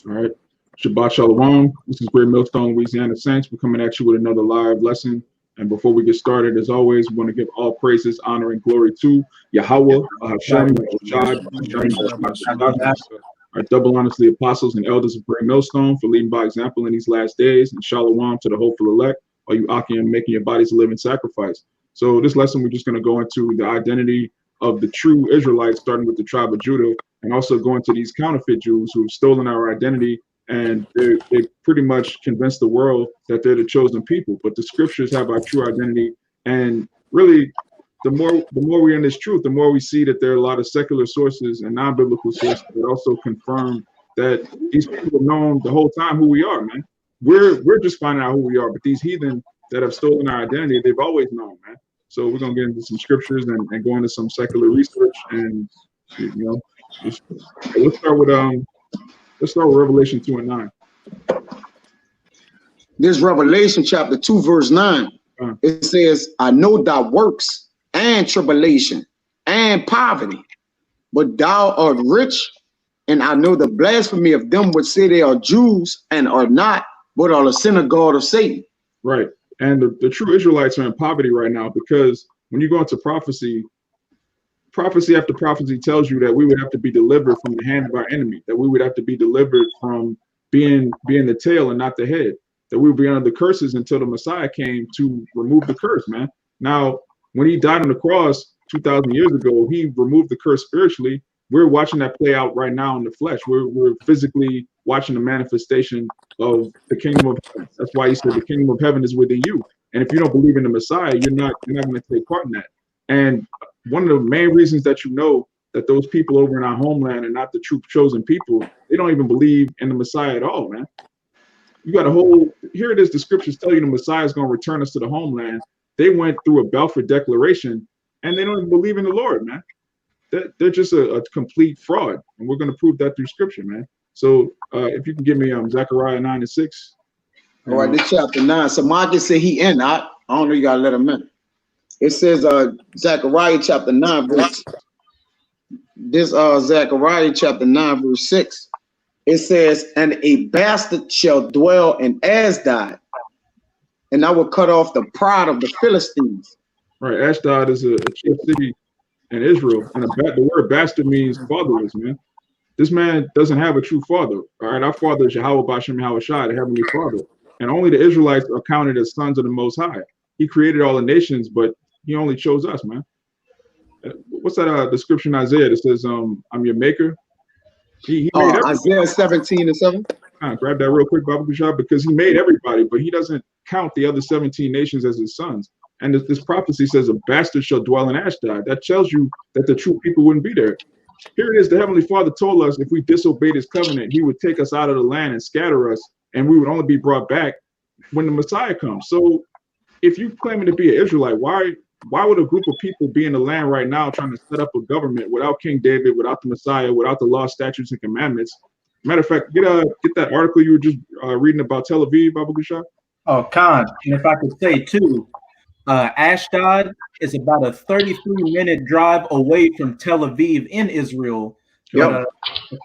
All right. Shabbat Shalawam. This is Great Millstone, Louisiana Saints. We're coming at you with another live lesson. And before we get started, as always, we want to give all praises, honor, and glory to YAHAWAH, bahasham, our double honors to the apostles and elders of Great Millstone for leading by example in these last days, and Shalawam to the hopeful elect, all you Akim making your bodies a living sacrifice. So this lesson, we're just going to go into the identity of the true Israelites, starting with the tribe of Judah, and also go into these counterfeit Jews who've stolen our identity, and they pretty much convinced the world that they're the chosen people. But the scriptures have our true identity, and really, the more we're in this truth, the more we see that there are a lot of secular sources and non-biblical sources that also confirm that these people have known the whole time who we are, man. We're just finding out who we are, but these heathen that have stolen our identity, they've always known, man. So we're gonna get into some scriptures and go into some secular research, and let's start with Revelation 2 and 9. This Revelation chapter 2, verse 9. It says, I know thy works and tribulation and poverty, but thou art rich, and I know the blasphemy of them which say they are Jews and are not, but are the synagogue of Satan. Right. And the true Israelites are in poverty right now, because when you go into prophecy after prophecy tells you that we would have to be delivered from the hand of our enemy, that we would have to be delivered from being the tail and not the head, that we would be under the curses until the Messiah came to remove the curse, man. Now, when he died on the cross 2,000 years ago, he removed the curse spiritually. We're watching that play out right now in the flesh. We're physically watching the manifestation of the kingdom of heaven. That's why he said the kingdom of heaven is within you. And if you don't believe in the Messiah, you're not going to take part in that. And one of the main reasons that you know that those people over in our homeland are not the true chosen people, they don't even believe in the Messiah at all, man. You got a whole, here it is, the scriptures tell you the Messiah is going to return us to the homeland. They went through a Balfour Declaration, and they don't even believe in the Lord, man. They're just a complete fraud, and we're going to prove that through scripture, man. So if you can give me Zechariah 9 and 6. All right, this chapter 9. So Marcus said he in. I don't know, you got to let him in. It says Zechariah chapter 9 verse. This Zechariah chapter 9 verse 6. It says, and a bastard shall dwell in Ashdod, and I will cut off the pride of the Philistines. Right, Ashdod is a chief city in Israel, and the word bastard means fatherless, man. This man doesn't have a true father. All right, our father is Yahawashi, bahasham, Yahawashi, the heavenly Father, and only the Israelites are counted as sons of the Most High. He created all the nations, but he only chose us, man. What's that description in Isaiah that says, I'm your maker? He made Isaiah 17 and 7. Grab that real quick, Baba Kushab, because he made everybody, but he doesn't count the other 17 nations as his sons. And this prophecy says a bastard shall dwell in Ashdod. That tells you that the true people wouldn't be there. Here it is, the Heavenly Father told us if we disobeyed his covenant, he would take us out of the land and scatter us, and we would only be brought back when the Messiah comes. So if you claiming to be an Israelite, why would a group of people be in the land right now trying to set up a government without King David, without the Messiah, without the law, statutes, and commandments? Matter of fact, get that article you were just reading about Tel Aviv, Baba Gushah. Oh, Khan, and if I could say too, Ashdod is about a 33-minute drive away from Tel Aviv in Israel. Yep. A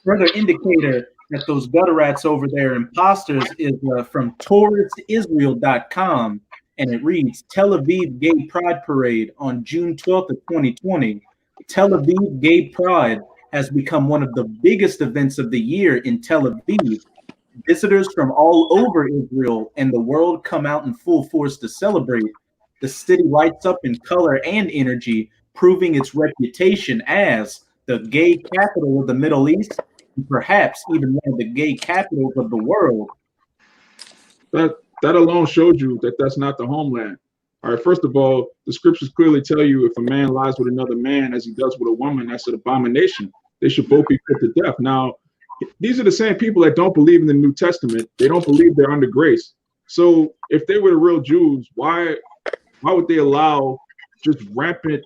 further indicator that those gutter rats over there, imposters, is from touristisrael.com, and it reads, Tel Aviv Gay Pride Parade on June 12th of 2020. Tel Aviv Gay Pride has become one of the biggest events of the year in Tel Aviv. Visitors from all over Israel and the world come out in full force to celebrate. The city lights up in color and energy, proving its reputation as the gay capital of the Middle East, and perhaps even one of the gay capitals of the world. That alone showed you that that's not the homeland. All right, first of all, the scriptures clearly tell you if a man lies with another man as he does with a woman, that's an abomination. They should both be put to death. Now, these are the same people that don't believe in the New Testament. They don't believe they're under grace. So if they were the real Jews, why would they allow just rampant,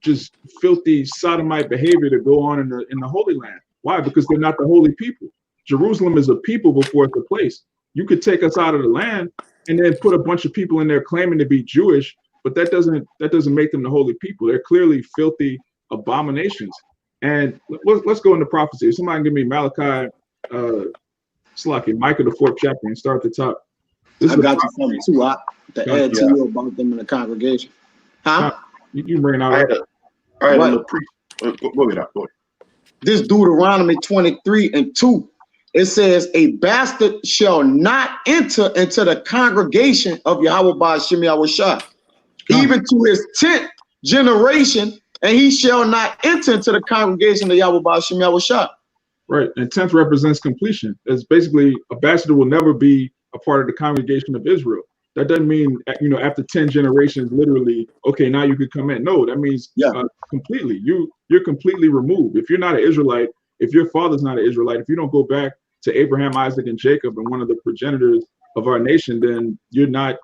just filthy sodomite behavior to go on in the Holy Land? Why? Because they're not the holy people. Jerusalem is a people before it's a place. You could take us out of the land and then put a bunch of people in there claiming to be Jewish, but that doesn't make them the holy people. They're clearly filthy abominations. And let's go into prophecy. If somebody can give me Malachi Slaki, Micah, the 4th chapter, and start at the top. I got you from too. To add to you about them in the congregation. Huh? You bring it out. All right, go ahead. This Deuteronomy 23:2, it says, a bastard shall not enter into the congregation of Yahweh bahasham Yahawashi, even to his 10th generation, and he shall not enter into the congregation of Yahweh bahasham Yahawashi. Right, and 10th represents completion. It's basically a bastard will never be a part of the congregation of Israel. That doesn't mean, after 10 generations, literally, okay, now you could come in. No, that means completely. You're completely removed. If you're not an Israelite, if your father's not an Israelite, if you don't go back to Abraham, Isaac, and Jacob, and one of the progenitors of our nation, then you're not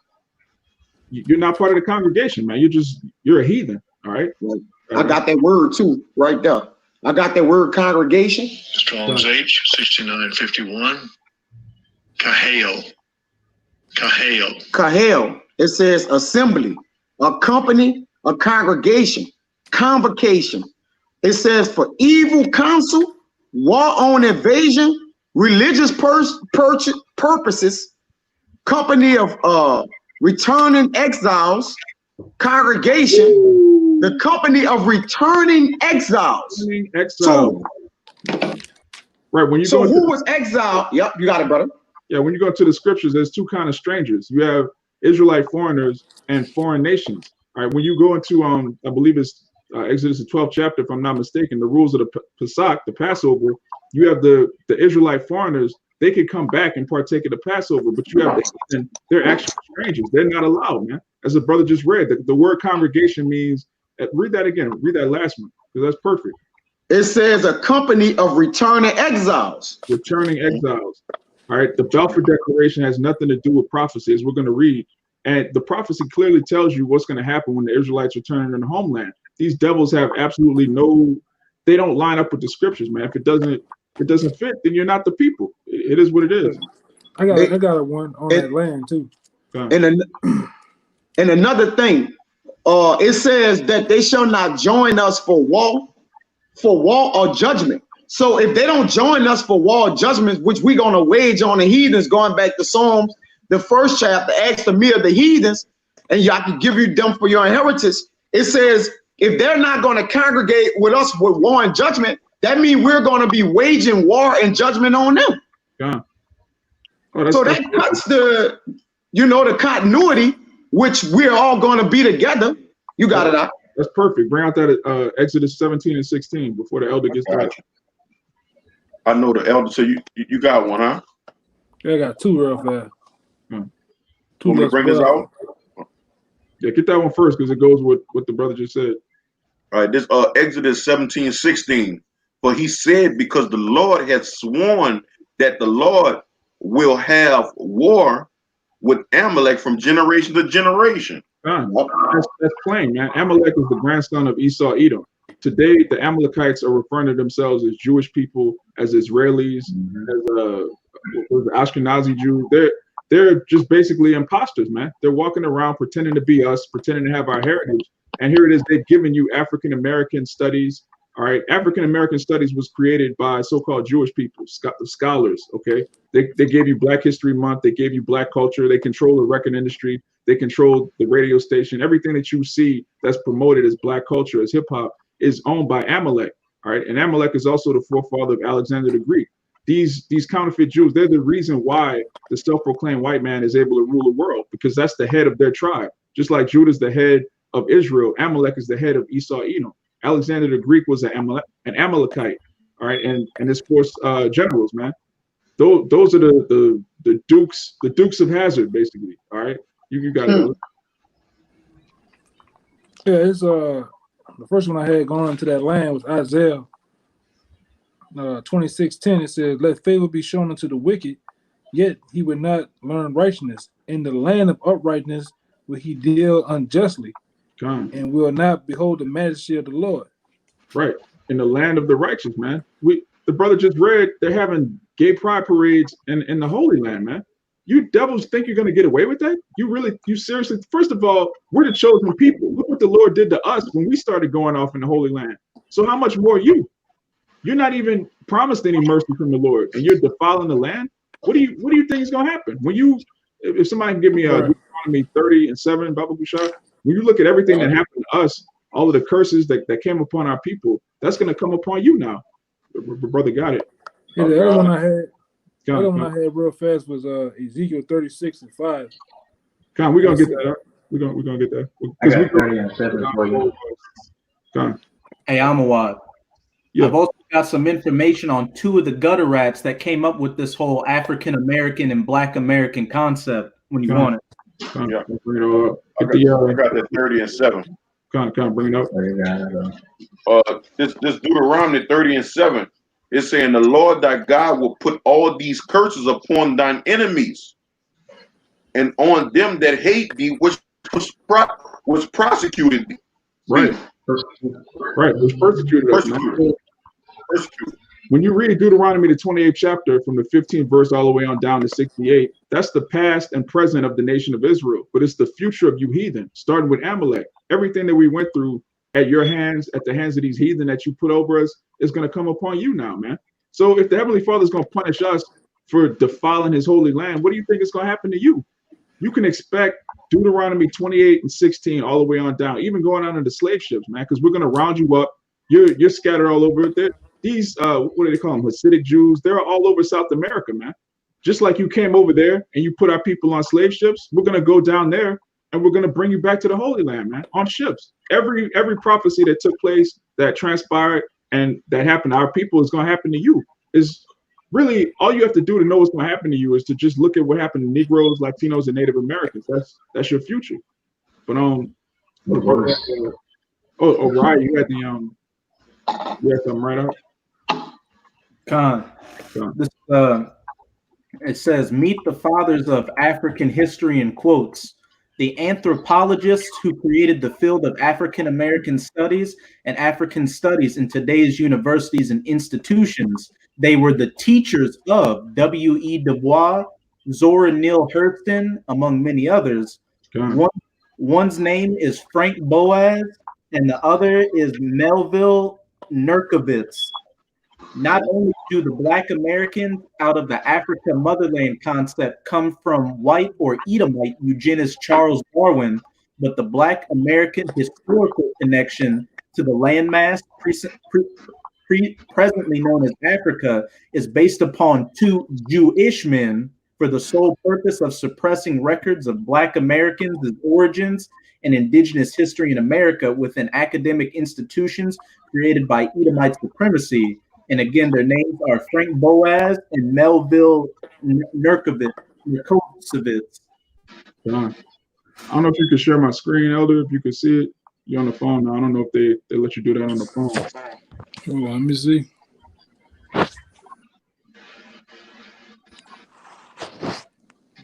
part of the congregation, man. You're a heathen. All right. I got that word too, right there. I got that word congregation. Strong's H 6951. Kahel. It says assembly, a company, a congregation, convocation. It says for evil counsel, war on invasion, religious purposes, company of returning exiles, congregation, the company of returning exiles. So, right, when you so who was exiled? Yep, you got it, brother. Yeah, when you go to the scriptures, there's two kind of strangers. You have Israelite foreigners and foreign nations. All right, when you go into I believe it's Exodus the 12th chapter, if I'm not mistaken, the rules of the Pesach, the Passover, you have the Israelite foreigners. They could come back and partake of the Passover, but you have they're actually strangers. They're not allowed, man. As the brother just read, the word congregation means. Read that again. Read that last one, because that's perfect. It says a company of returning exiles. Returning exiles. All right. The Balfour Declaration has nothing to do with prophecy, as we're going to read. And the prophecy clearly tells you what's going to happen when the Israelites return in the homeland. These devils have absolutely they don't line up with the scriptures, man. If it doesn't fit, then you're not the people. It is what it is. I got a one on that land too. And another thing, it says that they shall not join us for war or judgment. So if they don't join us for war or judgment, which we're going to wage on the heathens, going back to Psalms, the 1st chapter, ask the me of the heathens, and I can give you them for your inheritance. It says, if they're not going to congregate with us with war and judgment, that means we're going to be waging war and judgment on them. Yeah. So that cuts the continuity, which we're all going to be together. You got it out. That's perfect. Bring out that Exodus 17 and 16 before the elder gets to I know the elder. So you got one, huh? Yeah, I got two real fast. Want me to bring this out? Yeah, get that one first, because it goes with what the brother just said. All right, this Exodus 17:16. For he said, because the Lord had sworn that the Lord will have war with Amalek from generation to generation. That's plain, man. Amalek is the grandson of Esau, Edom. Today, the Amalekites are referring to themselves as Jewish people, as Israelis, as Ashkenazi Jews. They're just basically imposters, man. They're walking around pretending to be us, pretending to have our heritage. And here it is, they've given you African American studies. All right, African American studies was created by so-called Jewish people, scholars. Okay, they gave you Black History Month. They gave you Black culture. They control the record industry. They control the radio station. Everything that you see that's promoted as Black culture, as hip hop, is owned by Amalek. All right, and Amalek is also the forefather of Alexander the Greek. These counterfeit Jews, they're the reason why the self-proclaimed white man is able to rule the world, because that's the head of their tribe. Just like Judah is the head of Israel, Amalek is the head of Esau, Edom. Alexander the Greek was an Amalekite, all right, and his force generals, man. Those are the dukes of Hazzard, basically. All right, you got it. Yeah, it's the first one I had going into that land was Isaiah 26:10. It says, "Let favor be shown unto the wicked, yet he would not learn righteousness. In the land of uprightness will he deal unjustly, and will not behold the majesty of the Lord." Right, in the land of the righteous, man. The brother just read, they're having gay pride parades in the Holy Land, man. You devils think you're gonna get away with that? You seriously? First of all, we're the chosen people. Look what the Lord did to us when we started going off in the Holy Land. So how much more you? You're not even promised any mercy from the Lord, and you're defiling the land. What do you think is gonna happen when you? If somebody can give me a Deuteronomy 30:7, Baba Kushar, when you look at everything that happened to us, all of the curses that came upon our people, that's gonna come upon you now. Brother got it. Yeah, the other one I had real fast was Ezekiel 36:5. We're gonna get that up. We're gonna get that. I got 30:7 for you. Hey, Amawad. Yeah. I've also got some information on 2 of the gutter rats that came up with this whole African American and Black American concept. When you want it, yeah, bring it up. I got that 30:7. Bring it up. This Deuteronomy 30:7 is saying, the Lord thy God will put all these curses upon thine enemies, and on them that hate thee, which was prosecuted thee. Right. Was persecuted. When you read Deuteronomy, the 28th chapter, from the 15th verse all the way on down to 68, that's the past and present of the nation of Israel. But it's the future of you heathen, starting with Amalek. Everything that we went through at your hands, at the hands of these heathen that you put over us, is going to come upon you now, man. So if the Heavenly Father is going to punish us for defiling his holy land, what do you think is going to happen to you? You can expect Deuteronomy 28:16 all the way on down, even going on into slave ships, man, because we're going to round you up. You're scattered all over there. These what do they call them? Hasidic Jews. They're all over South America, man. Just like you came over there and you put our people on slave ships, we're going to go down there and we're going to bring you back to the Holy Land, man, on ships. Every prophecy that took place, that transpired, and that happened to our people is going to happen to you. Is really all you have to do to know what's going to happen to you is to just look at what happened to Negroes, Latinos, and Native Americans. That's your future. But right, you had the you had something right up. This it says, meet the fathers of African history in quotes. The anthropologists who created the field of African American studies and African studies in today's universities and institutions. They were the teachers of W.E. Du Bois, Zora Neale Hurston, among many others. One's name is Frank Boas, and the other is Melville Nurkovitz. Not only do the Black Americans out of the Africa motherland concept come from white or Edomite eugenist Charles Darwin, but the Black American historical connection to the landmass presently known as Africa is based upon 2 Jewish men for the sole purpose of suppressing records of Black Americans' origins and indigenous history in America within academic institutions created by Edomite supremacy. And again, their names are Frank Boas and Melville Nurkovitz. I don't know if you could share my screen, Elder, if you could see it. You're on the phone now. I don't know if they let you do that on the phone. Hold on, let me see.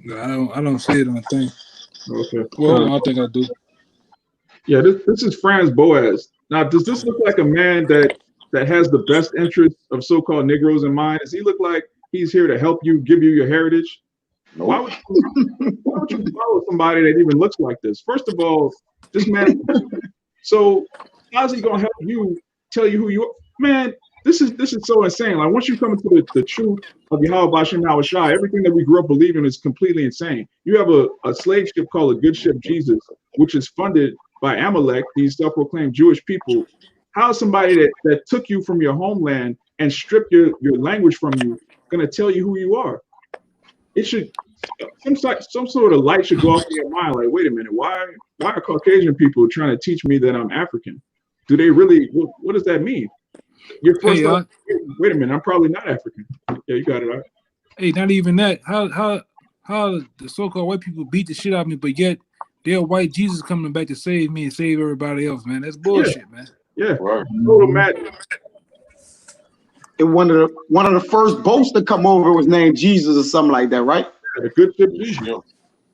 No, I don't see it on the thing. Okay. Well, I think I do. Yeah, this is Franz Boas. Now, does this look like a man that has the best interests of so-called Negroes in mind? Does he look like he's here to help you, give you your heritage? Nope. Why would you follow somebody that even looks like this? First of all, this man. So how's he gonna help you, tell you who you are? Man, this is so insane. Like once you come into the truth of YAHAWAH, everything that we grew up believing is completely insane. You have a slave ship called a Good Ship Jesus, which is funded by Amalek, these self-proclaimed Jewish people. How is somebody that took you from your homeland and stripped your language from you gonna tell you who you are? It should some sort of light should go off in your mind. Like, wait a minute, why are Caucasian people trying to teach me that I'm African? Do they really? What does that mean? Your first wait a minute, I'm probably not African. Yeah, you got it right. Hey, not even that. How the so-called white people beat the shit out of me, but yet they're white Jesus coming back to save me and save everybody else, man. That's bullshit, man. Yeah, right. Total madness. And one of the first boats to come over was named Jesus or something like that, right? Yeah, the Good Ship Jesus.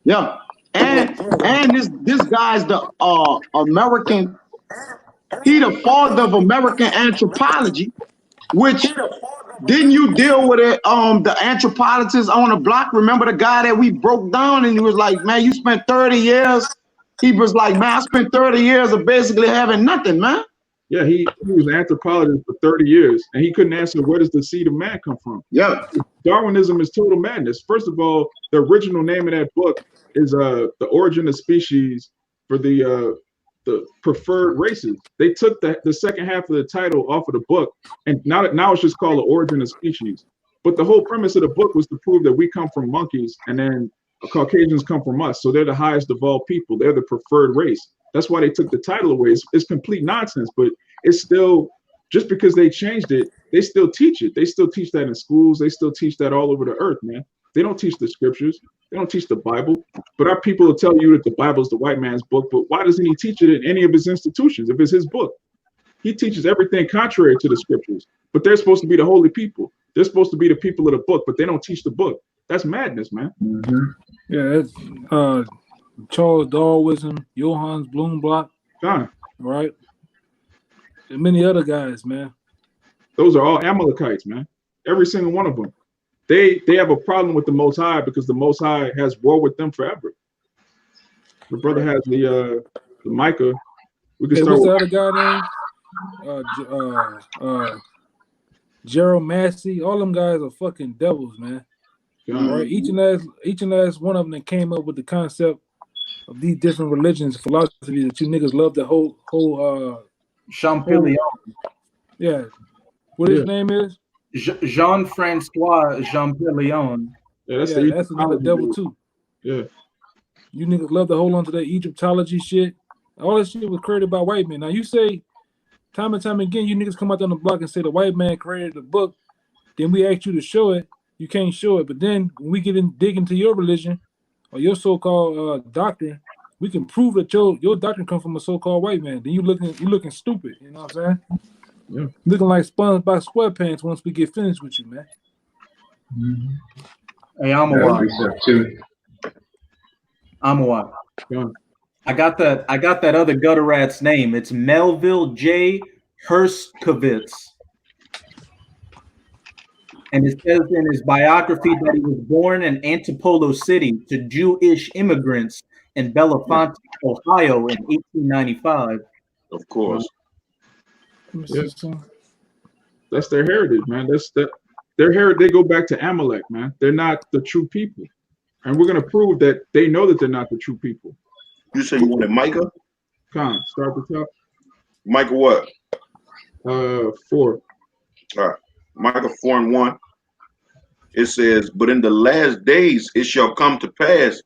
Yeah, and this guy's the American. He the father of American anthropology, which didn't you deal with it? The anthropologist on the block. Remember the guy that we broke down, and he was like, "Man, you spent 30 years." He was like, "Man, I spent 30 years of basically having nothing, man." Yeah, he was an anthropologist for 30 years, and he couldn't answer where does the seed of man come from. Yeah. Darwinism is total madness. First of all, the original name of that book is The Origin of Species for the preferred races. They took the second half of the title off of the book, and now it's just called The Origin of Species. But the whole premise of the book was to prove that we come from monkeys, and then Caucasians come from us. So they're the highest of all people. They're the preferred race. That's why they took the title away. It's complete nonsense, but it's still, just because they changed it, they still teach it. They still teach that in schools. They still teach that all over the earth, man. They don't teach the scriptures. They don't teach the Bible. But our people will tell you that the Bible is the white man's book, but why doesn't he teach it in any of his institutions if it's his book? He teaches everything contrary to the scriptures, but they're supposed to be the holy people. They're supposed to be the people of the book, but they don't teach the book. That's madness, man. Mm-hmm. Yeah, that's Charles Darwinism, Johannes Blumenbach, right? And many other guys, man. Those are all Amalekites, man. Every single one of them. They have a problem with the Most High because the Most High has war with them forever. The brother has the Micah. We can start. What's the other guy name? Gerald Massey. All them guys are fucking devils, man. Right? Each and last one of them that came up with the concept of these different religions, philosophies that you niggas love the whole Champollion. Yeah. What his name is? Jean-Francois Champollion. Yeah, that's another devil too. Yeah. You niggas love to hold on to that Egyptology shit. All that shit was created by white men. Now you say time and time again, you niggas come out on the block and say the white man created the book. Then we ask you to show it. You can't show it. But then when we dig into your religion or your so-called doctrine, we can prove that your doctrine comes from a so-called white man. Then you looking stupid. You know what I'm saying? Yeah. Looking like SpongeBob SquarePants once we get finished with you, man. Mm-hmm. Hey, Amalek. Yeah. I got that other gutter rat's name. It's Melville J. Herskovitz. And it says in his biography that he was born in Antipolo City to Jewish immigrants in Bellefonte, Ohio in 1895. Of course. Yeah. That's their heritage, man. Their heritage. They go back to Amalek, man. They're not the true people. And we're going to prove that they know that they're not the true people. You say you wanted Micah? Start the top. Micah what? 4. All right. Micah 4:1. It says, but in the last days it shall come to pass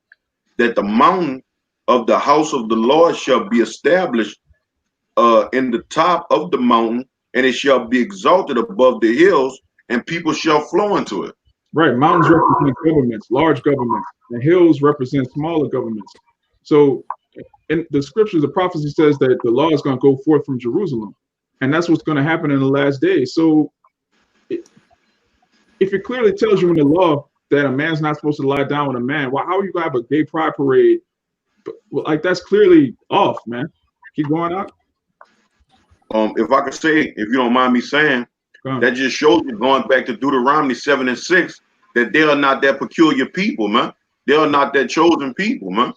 that the mountain of the house of the Lord shall be established in the top of the mountain, and it shall be exalted above the hills, and people shall flow into it. Right. Mountains represent governments, large governments, and hills represent smaller governments. So in the scriptures, the prophecy says that the law is going to go forth from Jerusalem, and that's what's going to happen in the last days. So if it clearly tells you in the law that a man's not supposed to lie down with a man, well, how are you going to have a gay pride parade? Well, like, that's clearly off, man. Keep going out. If I could say, if you don't mind me saying, that just shows you, going back to Deuteronomy 7:6, that they are not that peculiar people, man. They are not that chosen people, man.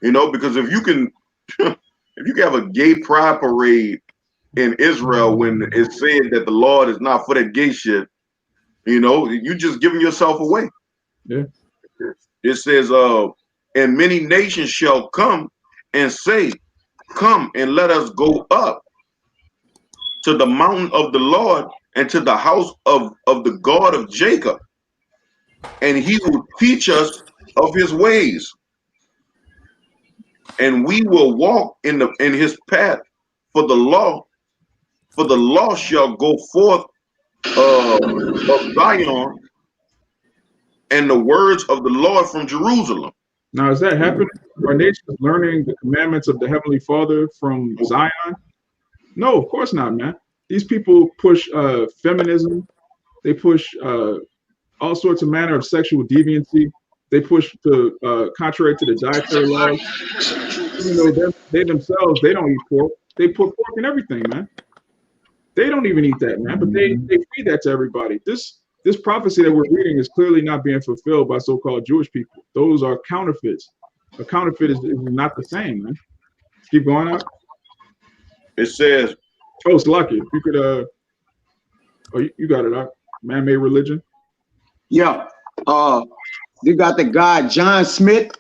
You know, because if you can have a gay pride parade in Israel when it's said that the Lord is not for that gay shit, you know, you just giving yourself away. Yeah. It says, and many nations shall come and say, come and let us go up to the mountain of the Lord and to the house of the God of Jacob, and he will teach us of his ways, and we will walk in his path. For the law shall go forth of Zion, and the words of the Lord from Jerusalem. Now, is that happening? Are nations learning the commandments of the Heavenly Father from Zion? No, of course not, man. These people push feminism. They push all sorts of manner of sexual deviancy. They push contrary to the dietary laws. You know, they themselves, they don't eat pork. They put pork in everything, man. They don't even eat that, man. But they feed that to everybody. This prophecy that we're reading is clearly not being fulfilled by so-called Jewish people. Those are counterfeits. A counterfeit is not the same, man. Keep going up. It says, Oh, Slacky, if you could, oh, you got it, man-made religion. Yeah. You got the guy John Smith,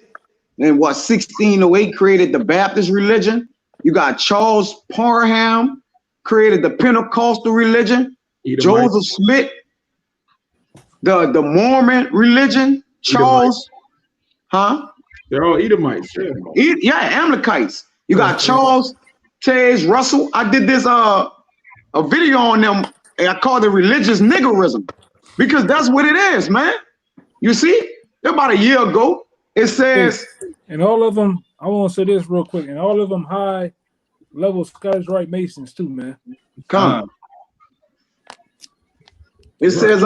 in what 1608 created the Baptist religion. You got Charles Parham created the Pentecostal religion. Joseph Smith, the Mormon religion. Charles, They're all Edomites. Yeah, Amalekites. You got Charles Taze Russell. I did this a video on them, and I called it religious niggerism, because that's what it is, man. You see, about a year ago, it says, and all of them. I want to say this real quick, and all of them high level Scottish Rite Masons too, man. Come. It says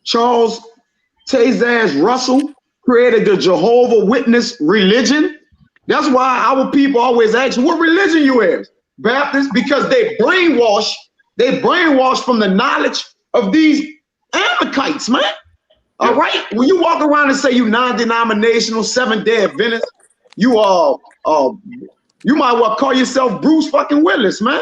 Charles Taze Russell created the Jehovah Witness religion. That's why our people always ask, what religion you is? Baptist, because they brainwash from the knowledge of these Amalekites, man. All right. When you walk around and say you non-denominational, Seventh-day Adventist, you you might well call yourself Bruce fucking Willis, man.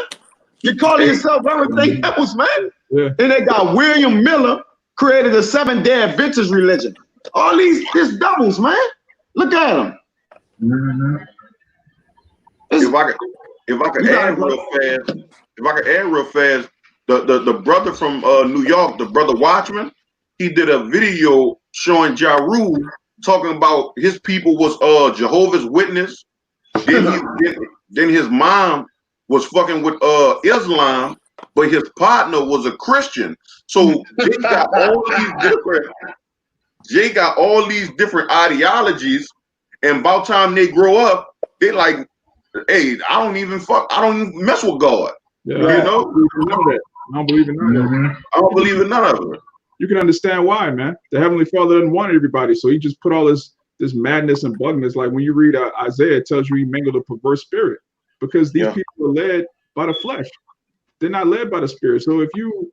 You call yourself everything else, man. Yeah. And they got William Miller created the Seventh-day Adventist religion. All these doubles, man. Look at them. If I could add real fast, the brother from New York, the brother Watchman, he did a video showing Ja Rule talking about his people was Jehovah's Witness. Then his mom was fucking with Islam, but his partner was a Christian. So Jay got all these different ideologies, and about time they grow up, they like, hey, I don't even mess with God. Yeah, you know? I don't believe in none of it. I don't believe in none of it. You can understand why, man. The Heavenly Father doesn't want everybody, so he just put all this madness and bugness. Like when you read Isaiah, it tells you he mangled a perverse spirit, because these people are led by the flesh. They're not led by the spirit. So if you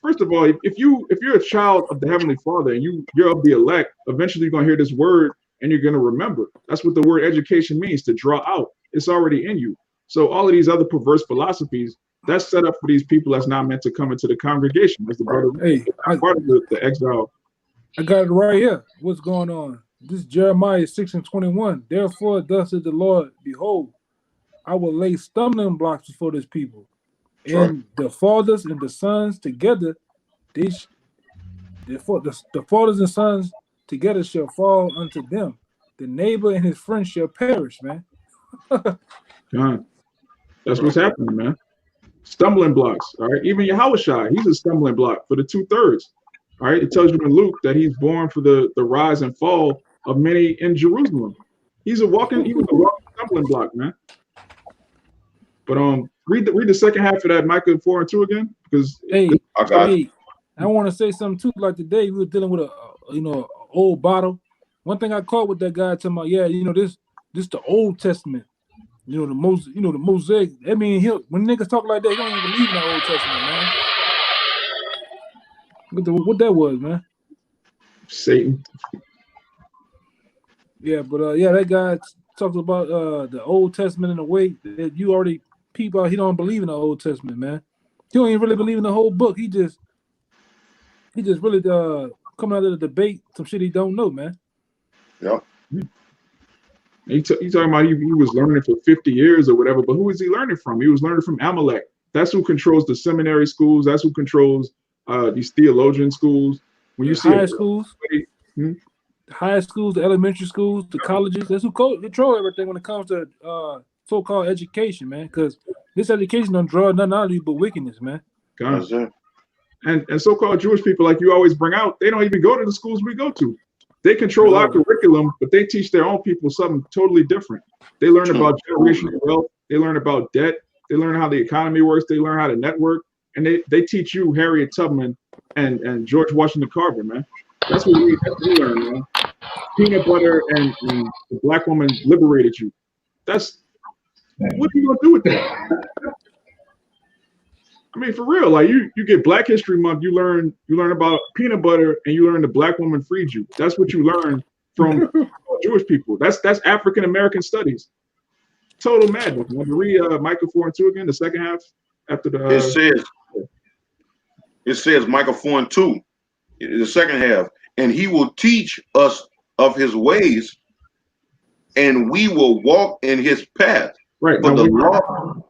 first of all, if you're a child of the Heavenly Father and you're of the elect, eventually you're gonna hear this word and you're gonna remember. That's what the word education means, to draw out. It's already in you. So all of these other perverse philosophies, that's set up for these people that's not meant to come into the congregation. As the brother, part of the exile. I got it right here. What's going on? This is Jeremiah 6:21. Therefore, thus says the Lord, behold, I will lay stumbling blocks before this people, and the fathers and the sons together, the fathers and sons together shall fall unto them. The neighbor and his friend shall perish, man. God, that's what's happening, man. Stumbling blocks. All right. Even Yahawashi, he's a stumbling block for the 2/3. All right. It tells you in Luke that he's born for the rise and fall of many in Jerusalem. He was a walking stumbling block, man. But read the second half of that Micah 4:2 again, because I want to say something too. Like today, we were dealing with a old bottle. One thing I caught with that guy talking about, this the Old Testament. The Mosaic. I mean, when niggas talk like that, he don't even believe in the Old Testament, man. What that was, man? Satan. Yeah, but that guy talks about the Old Testament in a way that you already peep out. He don't believe in the Old Testament, man. He don't even really believe in the whole book. He just really coming out of the debate some shit he don't know, man. Yeah. He's talking about he was learning for 50 years or whatever, but who is he learning from? He was learning from Amalek. That's who controls the seminary schools. That's who controls these theologian schools. When you see high schools, the high schools, the elementary schools, the colleges, that's who control everything when it comes to so-called education, man. Because this education don't draw nothing out of you but wickedness, man. God. And so-called Jewish people, like you always bring out, they don't even go to the schools we go to. They control our curriculum, but they teach their own people something totally different. They learn about generational wealth. They learn about debt. They learn how the economy works. They learn how to network. And they teach you Harriet Tubman and George Washington Carver, man. That's what we learn, man. Peanut butter and the black woman liberated you. What are you gonna do with that? I mean, for real, like you get Black History Month, you learn about peanut butter, and you learn the black woman freed you. That's what you learn from Jewish people. That's African American studies. Total madness. Want to read Micah 4 and 2 again, the second half after the. It says Micah 4 and 2, the second half, and he will teach us of his ways, and we will walk in his path. Right. But now, the law.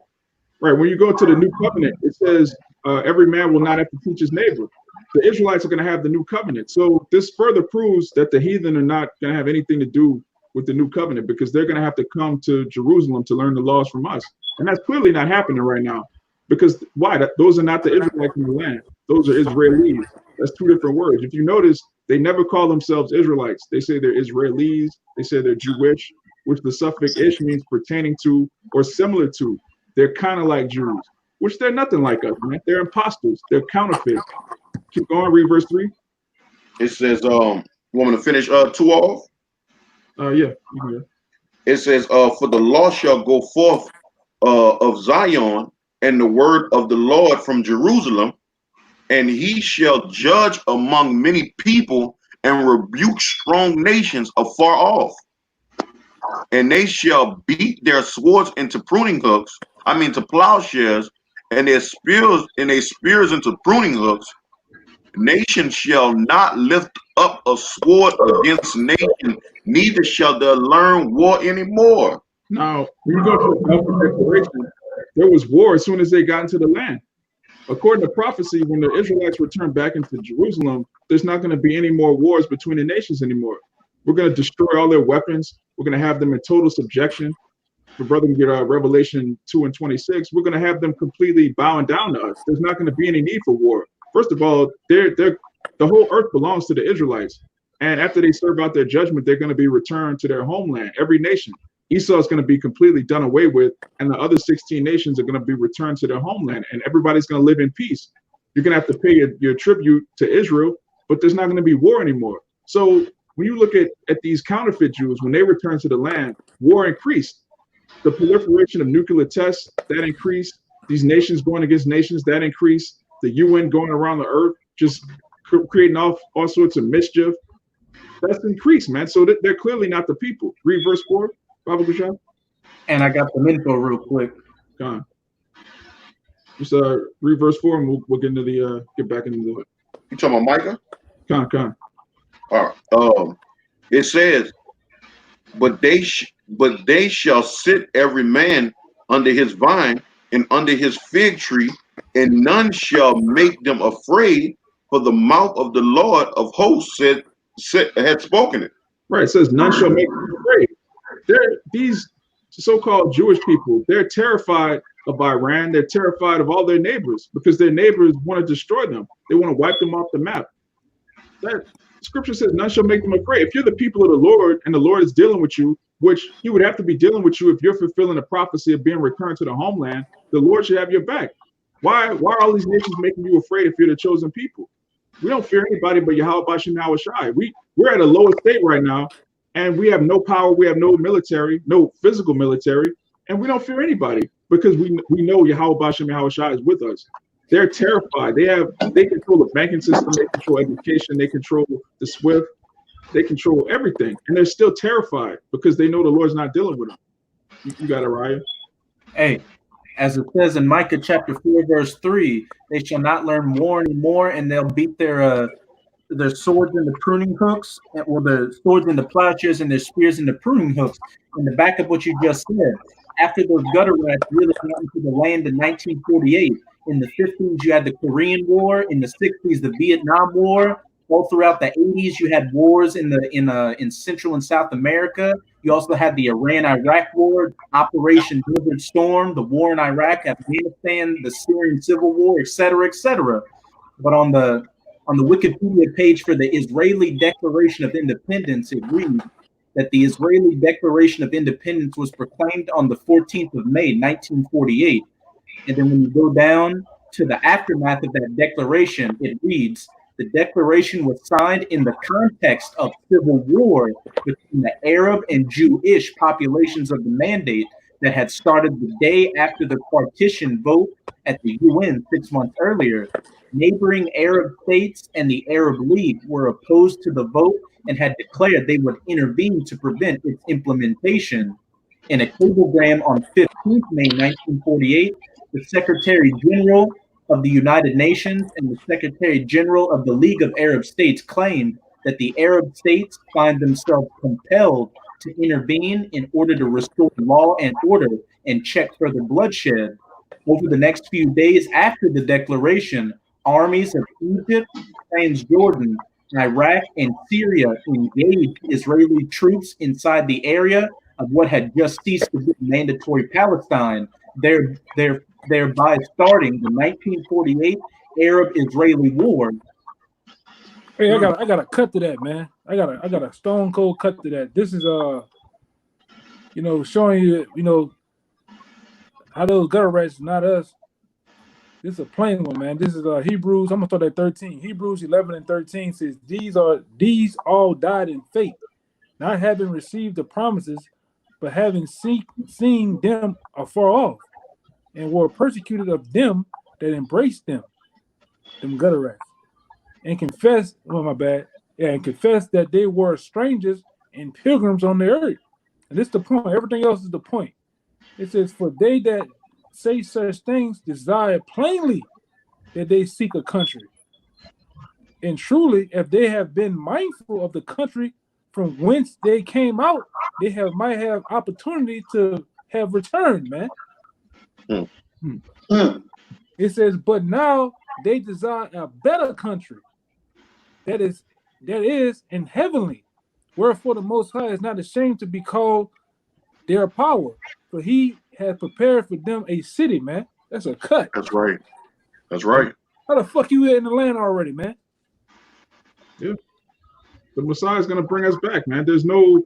Right. When you go to the new covenant, it says every man will not have to teach his neighbor. The Israelites are going to have the new covenant. So this further proves that the heathen are not going to have anything to do with the new covenant, because they're going to have to come to Jerusalem to learn the laws from us. And that's clearly not happening right now. Because why? Those are not the Israelites in the land. Those are Israelis. That's two different words. If you notice, they never call themselves Israelites. They say they're Israelis. They say they're Jewish, which the suffix ish means pertaining to or similar to. They're kind of like Jews, which they're nothing like us, man. They're imposters. They're counterfeits. Keep going, read verse 3. It says, you want me to finish 2 off? Yeah. It says, for the law shall go forth of Zion, and the word of the Lord from Jerusalem, and he shall judge among many people and rebuke strong nations afar off. And they shall beat their swords into pruning hooks, to plowshares, and their spears into pruning hooks. Nation shall not lift up a sword against nation, neither shall they learn war anymore. Now, when you go to the Alpha Declaration, there was war as soon as they got into the land. According to prophecy, when the Israelites return back into Jerusalem, there's not going to be any more wars between the nations anymore. We're going to destroy all their weapons. We're going to have them in total subjection. For brother, we get Revelation 2 and 26. We're going to have them completely bowing down to us. There's not going to be any need for war. First of all, the whole earth belongs to the Israelites. And after they serve out their judgment, they're going to be returned to their homeland, every nation. Esau is going to be completely done away with, and the other 16 nations are going to be returned to their homeland, and everybody's going to live in peace. You're going to have to pay your tribute to Israel, but there's not going to be war anymore. So when you look at these counterfeit Jews, when they return to the land, war increased. The proliferation of nuclear tests, that increased. These nations going against nations, that increased. The UN going around the earth, just creating all sorts of mischief. That's increased, man. So they're clearly not the people. Read verse 4. And I got the info real quick. Con. Just read verse 4, and we'll get into the get back into it. You talking about Micah? Con. All right. It says, but they shall sit every man under his vine and under his fig tree, and none shall make them afraid, for the mouth of the Lord of hosts had spoken it. Right. It says none shall make them afraid. These so-called Jewish people, they're terrified of Iran. They're terrified of all their neighbors because their neighbors want to destroy them. They want to wipe them off the map. That scripture says none shall make them afraid. If you're the people of the Lord and the Lord is dealing with you, which he would have to be dealing with you if you're fulfilling the prophecy of being returned to the homeland, the Lord should have your back. Why are all these nations making you afraid if you're the chosen people? We don't fear anybody but Yahawashi and Yahawashi. We're at a lower state right now. And we have no power, we have no military, no physical military, and we don't fear anybody because we know Yahawashi and Yahawashi is with us. They're terrified. They control the banking system, they control education, they control the SWIFT, they control everything, and they're still terrified because they know the Lord's not dealing with them. You got it, Ryan. Hey, as it says in Micah chapter 4, verse 3, they shall not learn war anymore, and they'll beat their swords in the pruning hooks, or their swords in the plowshares and their spears in the pruning hooks. And to back up what you just said, after those gutter rats really got into the land in 1948, in the 50s you had the Korean War, in the 60s the Vietnam War, all throughout the 80s you had wars in Central and South America. You also had the Iran-Iraq War, Operation Desert Storm, the war in Iraq, Afghanistan, the Syrian Civil War, etc., etc. But on the Wikipedia page for the Israeli Declaration of Independence, it reads that the Israeli Declaration of Independence was proclaimed on the 14th of May, 1948. And then when you go down to the aftermath of that declaration, it reads, the declaration was signed in the context of civil war between the Arab and Jewish populations of the Mandate that had started the day after the partition vote at the UN 6 months earlier. Neighboring Arab states and the Arab League were opposed to the vote and had declared they would intervene to prevent its implementation. In a cablegram on 15th May 1948, the Secretary General of the United Nations and the Secretary General of the League of Arab States claimed that the Arab states find themselves compelled to intervene in order to restore law and order and check further bloodshed. Over the next few days after the declaration, armies of Egypt, Transjordan, Iraq, and Syria engaged Israeli troops inside the area of what had just ceased to be mandatory Palestine, thereby starting the 1948 Arab-Israeli War. Hey, I got a cut to that, man. I got a stone cold cut to that. This is showing you, how those gutter rats, not us. This is a plain one, man. This is Hebrews. I'm gonna start at 13. Hebrews 11 and 13 says, These all died in faith, not having received the promises, but having seen them afar off, and were persecuted of them that embraced them gutter rats, and confessed, and confessed that they were strangers and pilgrims on the earth. And this is the point. Everything else is the point. It says, for they that say such things desire plainly that they seek a country. And truly, if they have been mindful of the country from whence they came out, they might have opportunity to have returned, man. It says, but now they desire a better country that is in heavenly. Wherefore the Most High is not ashamed to be called their power, for he has prepared for them a city, man. That's a cut. That's right. That's right. How the fuck you in the land already, man? Yeah. The Messiah is going to bring us back, man. There's no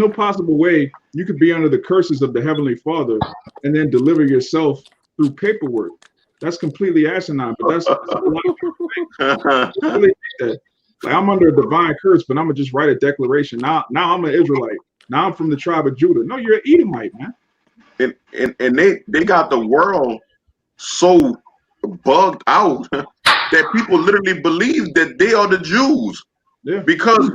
possible way you could be under the curses of the Heavenly Father and then deliver yourself through paperwork. That's completely asinine, but that's a lot of people think. Really think that. Like, I'm under a divine curse, but I'm going to just write a declaration. Now I'm an Israelite. Now I'm from the tribe of Judah. No, you're an Edomite, man. And they got the world so bugged out that people literally believe that they are the Jews. Yeah. Because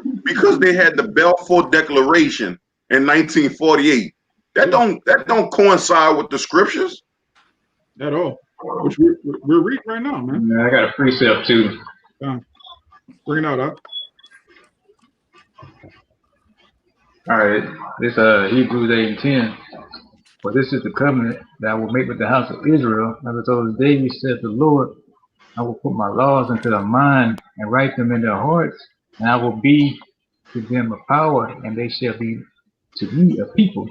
they had the Balfour Declaration in 1948. That don't coincide with the scriptures at all. Which we're reading right now, man. Yeah, I got a precept too. Bring it out, huh? All right, this Hebrews 8 and 10. For this is the covenant that I will make with the house of Israel. As I told David, said the Lord, I will put my laws into their mind and write them in their hearts, and I will be to them a power, and they shall be to me a people.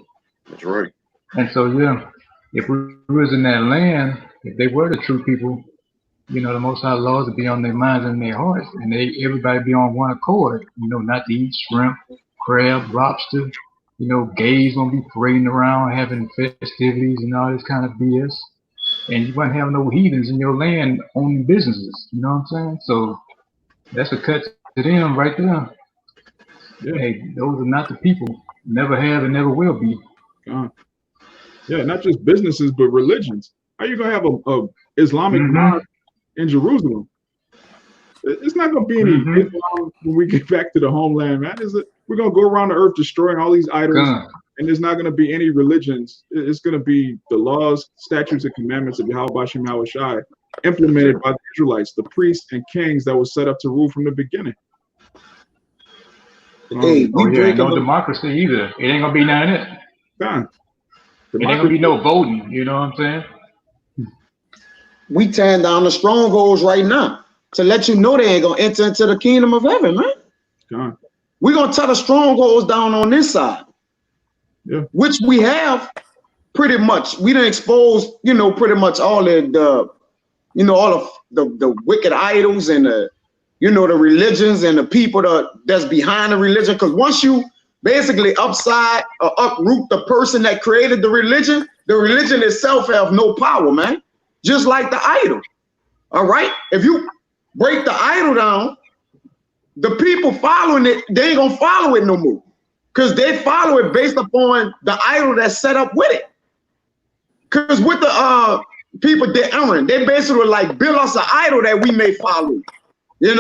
That's right. And so, yeah, if we was in that land, if they were the true people, the Most High laws would be on their minds and their hearts, and everybody be on one accord. Not to eat shrimp, crab, lobster. Gays won't be parading around having festivities and all this kind of BS. And you won't have no heathens in your land owning businesses. You know what I'm saying? So that's a cut to them right there. Yeah. Hey, those are not the people. Never have and never will be. Yeah, not just businesses, but religions. How you gonna have a Islamic mosque in Jerusalem? It's not gonna be any Islam when we get back to the homeland, man. We're gonna go around the earth destroying all these idols, and there's not gonna be any religions. It's gonna be the laws, statutes, and commandments of Yahawashi implemented by the Israelites, the priests and kings that was set up to rule from the beginning. No democracy either. It ain't gonna be none of it. It ain't gonna be no voting. You know what I'm saying? We tearing down the strongholds right now to let you know they ain't gonna enter into the kingdom of heaven, man. We're gonna tear the strongholds down on this side, which we have pretty much. We done exposed, pretty much all the all of the wicked idols and the the religions and the people that's behind the religion. Because once you basically uproot the person that created the religion itself have no power, man. Just like the idol. All right. If you break the idol down, the people following it, they ain't gonna follow it no more. Because they follow it based upon the idol that's set up with it. Because with the people, they basically like build us an idol that we may follow. When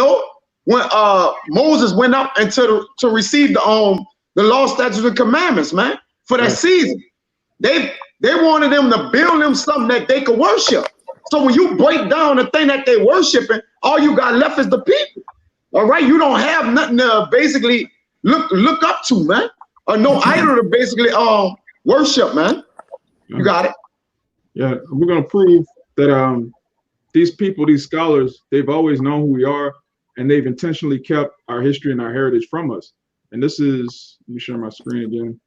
Moses went up and to receive the law, statutes, and commandments, man, for that season. They wanted them to build them something that they could worship. So when you break down the thing that they worshiping, all you got left is the people. All right, you don't have nothing to basically look up to, man, or no idol to basically worship, man. You got it. Yeah, we're gonna prove that these people, these scholars, they've always known who we are, and they've intentionally kept our history and our heritage from us. And this is, let me share my screen again.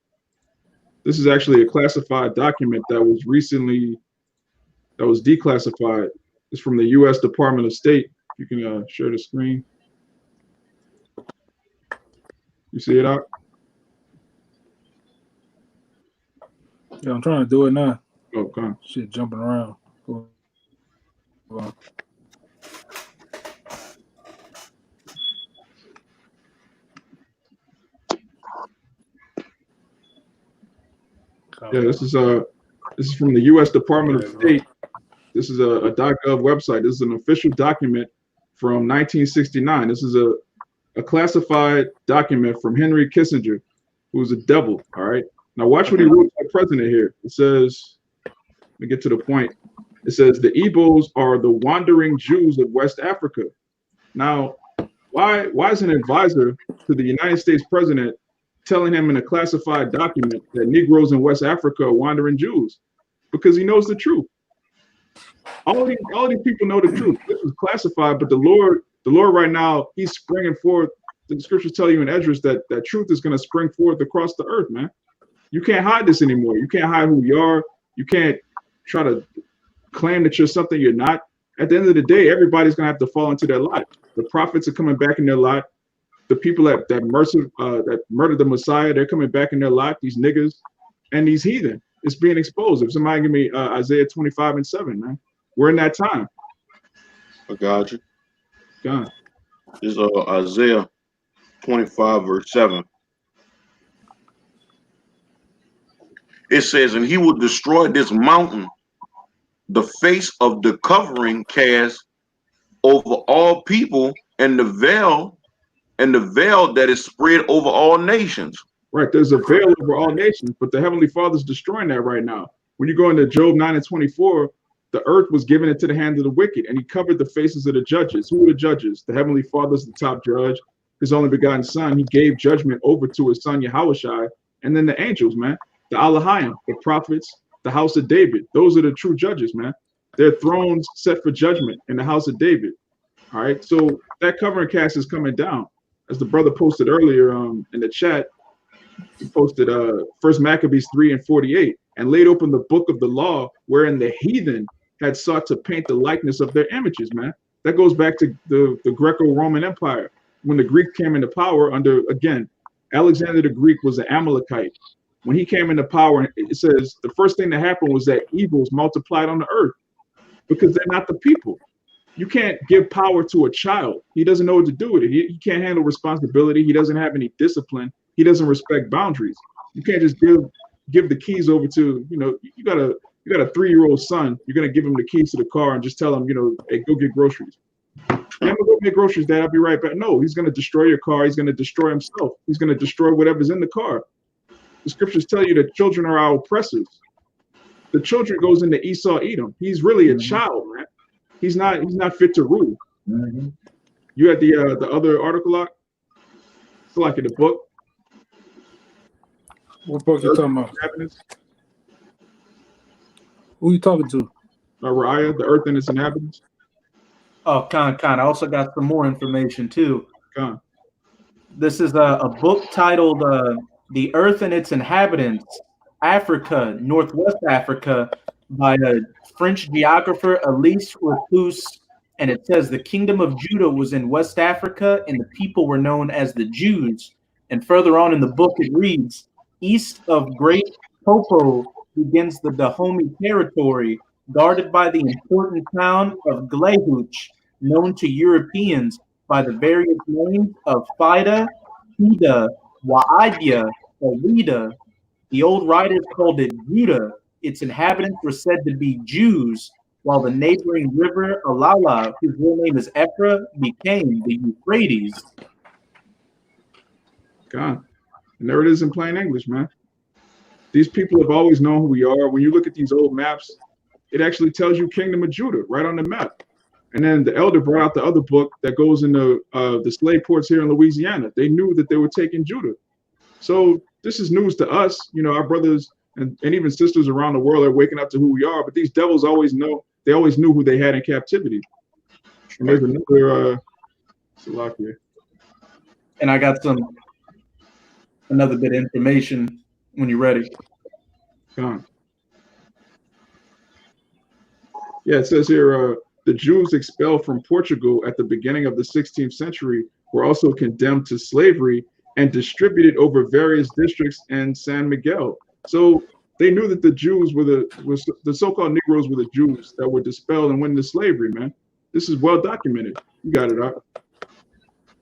This is actually a classified document that was declassified. It's from the U.S. Department of State. You can share the screen. You see it out? Yeah, I'm trying to do it now. Oh, come on. Shit jumping around. Hold on. Yeah, this is from the U.S. Department of State. This is a .gov website. This is an official document from 1969. This is a classified document from Henry Kissinger, who's a devil. All right. Now watch what he wrote to the president here. It says, let me get to the point. It says the Igbos are the wandering Jews of West Africa. Now, why is an advisor to the United States president telling him in a classified document that Negroes in West Africa are wandering Jews? Because he knows the truth. All these people know the truth. This is classified, but the Lord right now, he's springing forth. The scriptures tell you in Esdras that truth is going to spring forth across the earth, man. You can't hide this anymore. You can't hide who you are. You can't try to claim that you're something you're not. At the end of the day, everybody's going to have to fall into their lot. The prophets are coming back in their lot. The people that murdered the Messiah, they're coming back in their lot. These niggas and these heathen. It's being exposed. If somebody give me Isaiah 25:7, man, we're in that time. I got you. God. This is Isaiah 25:7. It says, and he will destroy this mountain, the face of the covering cast over all people, and the veil that is spread over all nations. Right, there's a veil over all nations, but the Heavenly Father's destroying that right now. When you go into Job 9:24, the earth was given into the hand of the wicked, and he covered the faces of the judges. Who are the judges? The Heavenly Father's the top judge. His only begotten Son, he gave judgment over to his Son Yahawashi, and then the angels, man, the Halalyam, the prophets, the house of David. Those are the true judges, man. Their thrones set for judgment in the house of David. All right, so that covering cast is coming down. As the brother posted earlier in the chat, he posted 1 Maccabees 3:48, and laid open the book of the law, wherein the heathen had sought to paint the likeness of their images, man. That goes back to the Greco-Roman Empire. When the Greeks came into power under, again, Alexander the Greek was an Amalekite. When he came into power, it says the first thing that happened was that evils multiplied on the earth because they're not the people. You can't give power to a child. He doesn't know what to do with it. He can't handle responsibility. He doesn't have any discipline. He doesn't respect boundaries. You can't just give the keys over to, you got a 3-year-old son. You're gonna give him the keys to the car and just tell him, hey, go get groceries. I'm gonna go get groceries, Dad. I'll be right back. No, he's gonna destroy your car. He's gonna destroy himself. He's gonna destroy whatever's in the car. The scriptures tell you that children are our oppressors. The children goes into Esau Edom. He's really a child, man. He's not fit to rule. You had the other article out? It's like in the book. What book you talking about? Who you talking to? Raya, the earth and its inhabitants. Oh, Khan. I also got some more information too. Khan. This is a book titled The Earth and Its Inhabitants, Africa, Northwest Africa, by a French geographer, Elise Reclus. And it says the kingdom of Judah was in West Africa, and the people were known as the Jews. And further on in the book, it reads, east of Great Popo begins the Dahomey territory, guarded by the important town of Glehuch, known to Europeans by the various names of Fida, Hida, Wa'idya, Awida. The old writers called it Judah. Its inhabitants were said to be Jews, while the neighboring river Alala, whose real name is Ephra, became the Euphrates. God. And there it is in plain English, man. These people have always known who we are. When you look at these old maps, it actually tells you Kingdom of Judah right on the map. And then the elder brought out the other book that goes into the slave ports here in Louisiana. They knew that they were taking Judah. So this is news to us. You know, our brothers and even sisters around the world are waking up to who we are. But these devils always know. They always knew who they had in captivity. And there's another Salakia. And I got another bit of information when you're ready. Gone. Yeah, it says here, the Jews expelled from Portugal at the beginning of the 16th century were also condemned to slavery and distributed over various districts in San Miguel. So they knew that the Jews were the so-called Negroes were the Jews that were dispelled and went into slavery, man. This is well documented. You got it, Doc.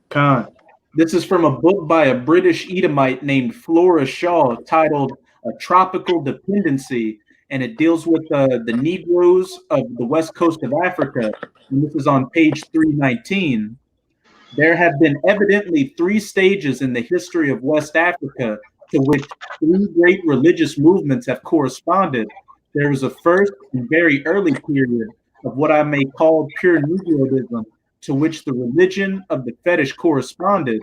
Khan. This is from a book by a British Edomite named Flora Shaw titled A Tropical Dependency, and it deals with the Negroes of the west coast of Africa. And this is on page 319. There have been evidently 3 stages in the history of West Africa to which 3 great religious movements have corresponded. There was a first and very early period of what I may call pure Negroism, to which the religion of the fetish corresponded.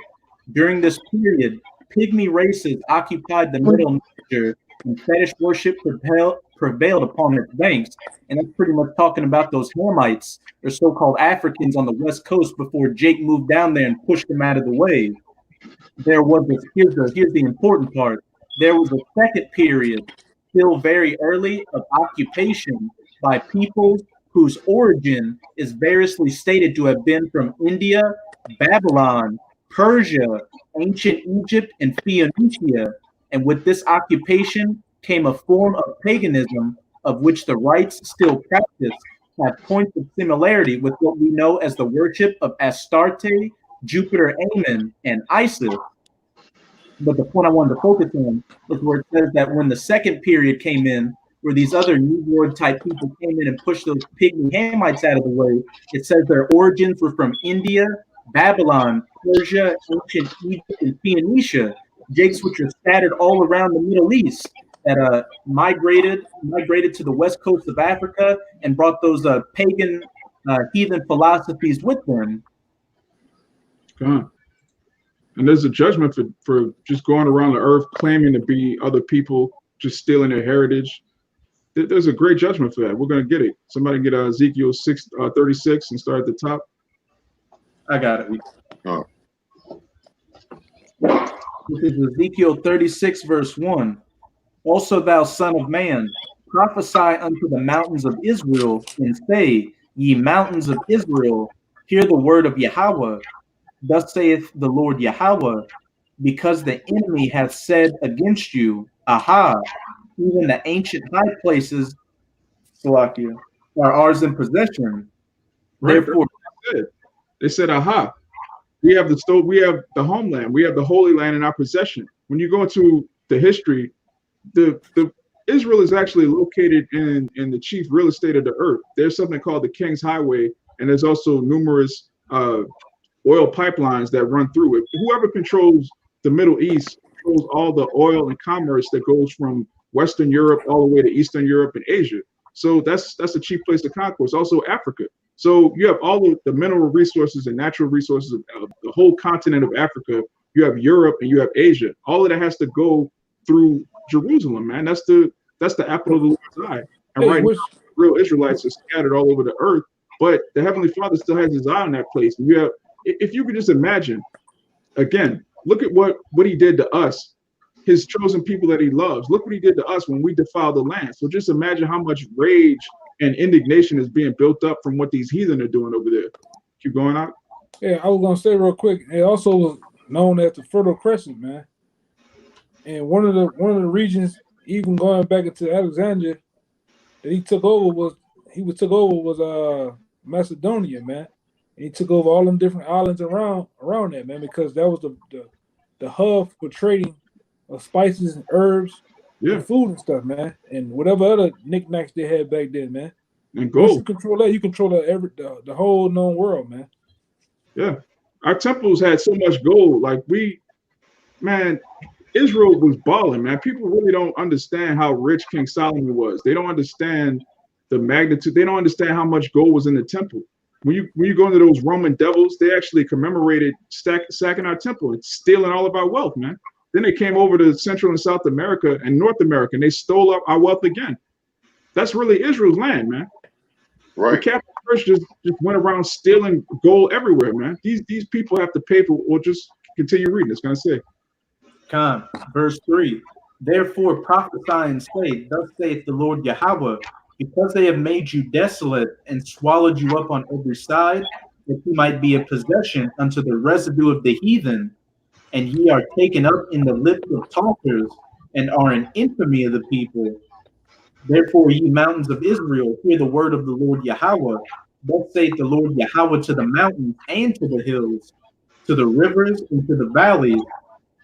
During this period, pygmy races occupied the middle Niger, and fetish worship prevailed upon its banks. And that's pretty much talking about those Hamites, or so-called Africans on the west coast before Jake moved down there and pushed them out of the way. There was this, here's the important part. There was a second period, still very early, of occupation by peoples whose origin is variously stated to have been from India, Babylon, Persia, ancient Egypt, and Phoenicia. And with this occupation came a form of paganism of which the rites still practiced have points of similarity with what we know as the worship of Astarte, Jupiter Ammon, and Isis. But the point I wanted to focus on is where it says that when the second period came in, where these other New World type people came in and pushed those pygmy Hamites out of the way, it says their origins were from India, Babylon, Persia, ancient Egypt, and Phoenicia, jakes which are scattered all around the Middle East that migrated to the west coast of Africa and brought those pagan heathen philosophies with them. God. And there's a judgment for just going around the earth claiming to be other people, just stealing their heritage. There's a great judgment for that. We're going to get it. Somebody get Ezekiel 36 and start at the top. I got it. Oh. This is Ezekiel 36, verse 1. Also, thou son of man, prophesy unto the mountains of Israel, and say, Ye mountains of Israel, hear the word of Yahawah. Thus saith the Lord Yahawah, because the enemy hath said against you, Aha, even the ancient high places, Salakia, are ours in possession. Right. Therefore, they said, Aha, we have the homeland, we have the Holy Land in our possession. When you go into the history, the Israel is actually located in the chief real estate of the earth. There's something called the King's Highway, and there's also numerous oil pipelines that run through it. Whoever controls the Middle East controls all the oil and commerce that goes from Western Europe all the way to Eastern Europe and Asia. So that's a cheap place to conquest. Also Africa. So you have all of the mineral resources and natural resources of the whole continent of Africa. You have Europe and you have Asia. All of that has to go through Jerusalem, man. That's the apple of the Lord's eye. And right now, real Israelites are scattered all over the earth, but the Heavenly Father still has his eye on that place. And you have, if you could just imagine, again, look at what he did to us, his chosen people that he loves. Look what he did to us when we defiled the land. So just imagine how much rage and indignation is being built up from what these heathen are doing over there. Keep going out. Yeah, I was gonna say real quick. It also was known as the Fertile Crescent, man. And one of the regions, even going back into Alexandria, that he took over was Macedonia, man. And he took over all them different islands around that, man, because that was the hub for trading of spices and herbs, and food and stuff, man, and whatever other knickknacks they had back then, man. And gold. Once you control that, you control the whole known world, man. Yeah, our temples had so much gold. Like Israel was balling, man. People really don't understand how rich King Solomon was. They don't understand the magnitude. They don't understand how much gold was in the temple. When you go into those Roman devils, they actually commemorated sacking our temple and stealing all of our wealth, man. Then they came over to Central and South America and North America, and they stole up our wealth again. That's really Israel's land, man. Right. The Catholic Church just went around stealing gold everywhere, man. These people have to pay for. Or just continue reading. It's gonna say. Verse 3. Therefore prophesy and say, thus saith the Lord Yahawah, because they have made you desolate and swallowed you up on every side, that you might be a possession unto the residue of the heathen, and ye are taken up in the lips of talkers, and are an infamy of the people. Therefore, ye mountains of Israel, hear the word of the Lord Yahawah. Thus saith the Lord Yahawah to the mountains and to the hills, to the rivers and to the valleys,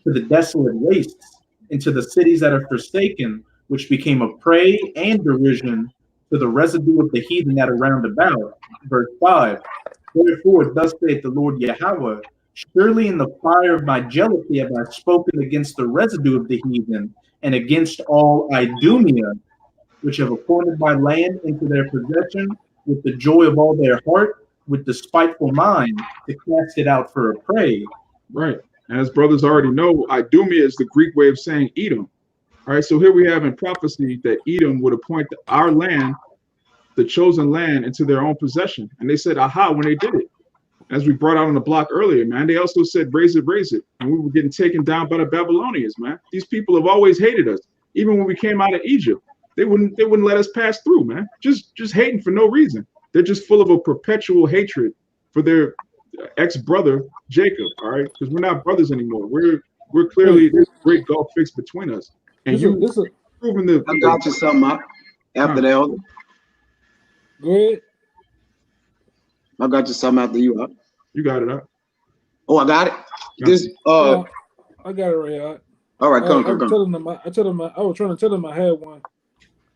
to the desolate wastes, and to the cities that are forsaken, which became a prey and derision to the residue of the heathen that are round about. Verse 5. Therefore, thus saith the Lord Yahawah, surely in the fire of my jealousy have I spoken against the residue of the heathen, and against all Idumea, which have appointed my land into their possession, with the joy of all their heart, with the spiteful mind, to cast it out for a prey. Right. As brothers already know, Idumea is the Greek way of saying Edom. All right, so here we have in prophecy that Edom would appoint our land, the chosen land, into their own possession. And they said, aha, when they did it. As we brought out on the block earlier, man, they also said, raise it, raise it. And we were getting taken down by the Babylonians, man. These people have always hated us. Even when we came out of Egypt, they wouldn't let us pass through, man. Just hating for no reason. They're just full of a perpetual hatred for their ex-brother, Jacob, all right? Because we're not brothers anymore. We're clearly, there's a great gulf fixed between us. And proving the. I got you something up after that. Elder. Go ahead. I got you something after you up. You got it up. Oh, I got it. This I got it right here. All right, come. I was trying to tell them I had one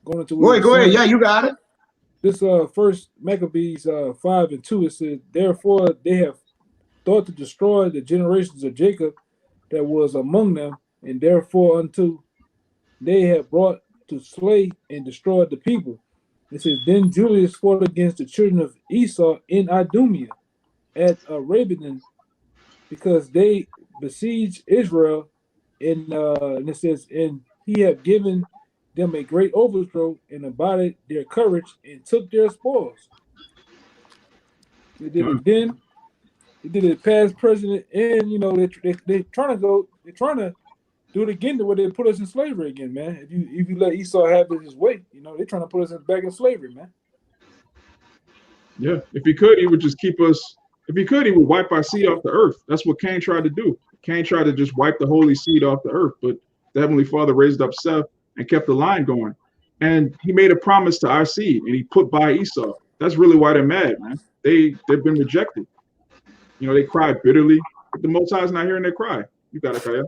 going into. Go ahead. Yeah, you got it. This first Maccabees 5:2, it says, therefore they have thought to destroy the generations of Jacob that was among them, and therefore unto they have brought to slay and destroy the people. It says, then Julius fought against the children of Esau in Idumea at Rabbin, because they besieged Israel, and it says, and he have given them a great overthrow and abided their courage and took their spoils. They did it then, they did it past, present, and they're trying to do it again to where they put us in slavery again, man. If you let Esau have his way, they're trying to put us back in slavery, man. Yeah, if he could, he would just keep us. If he could, he would wipe our seed off the earth. That's what Cain tried to do. Cain tried to just wipe the holy seed off the earth, but the Heavenly Father raised up Seth and kept the line going. And he made a promise to our seed, and he put by Esau. That's really why they're mad, man. They've been rejected. They cried bitterly, but the Most High is not hearing their cry. You got it, Kaya.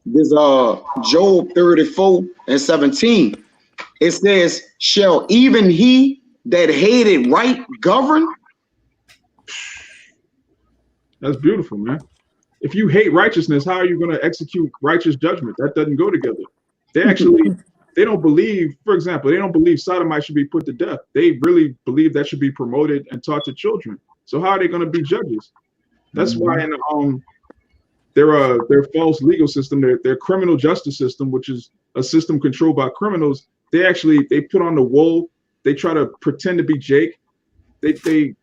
This Job 34:17. It says, shall even he that hated right govern? That's beautiful, man. If you hate righteousness, how are you going to execute righteous judgment? That doesn't go together. They don't believe, for example, they don't believe sodomites should be put to death. They really believe that should be promoted and taught to children. So how are they going to be judges? That's why in their false legal system, their criminal justice system, which is a system controlled by criminals, they put on the wool. They try to pretend to be Jake. They're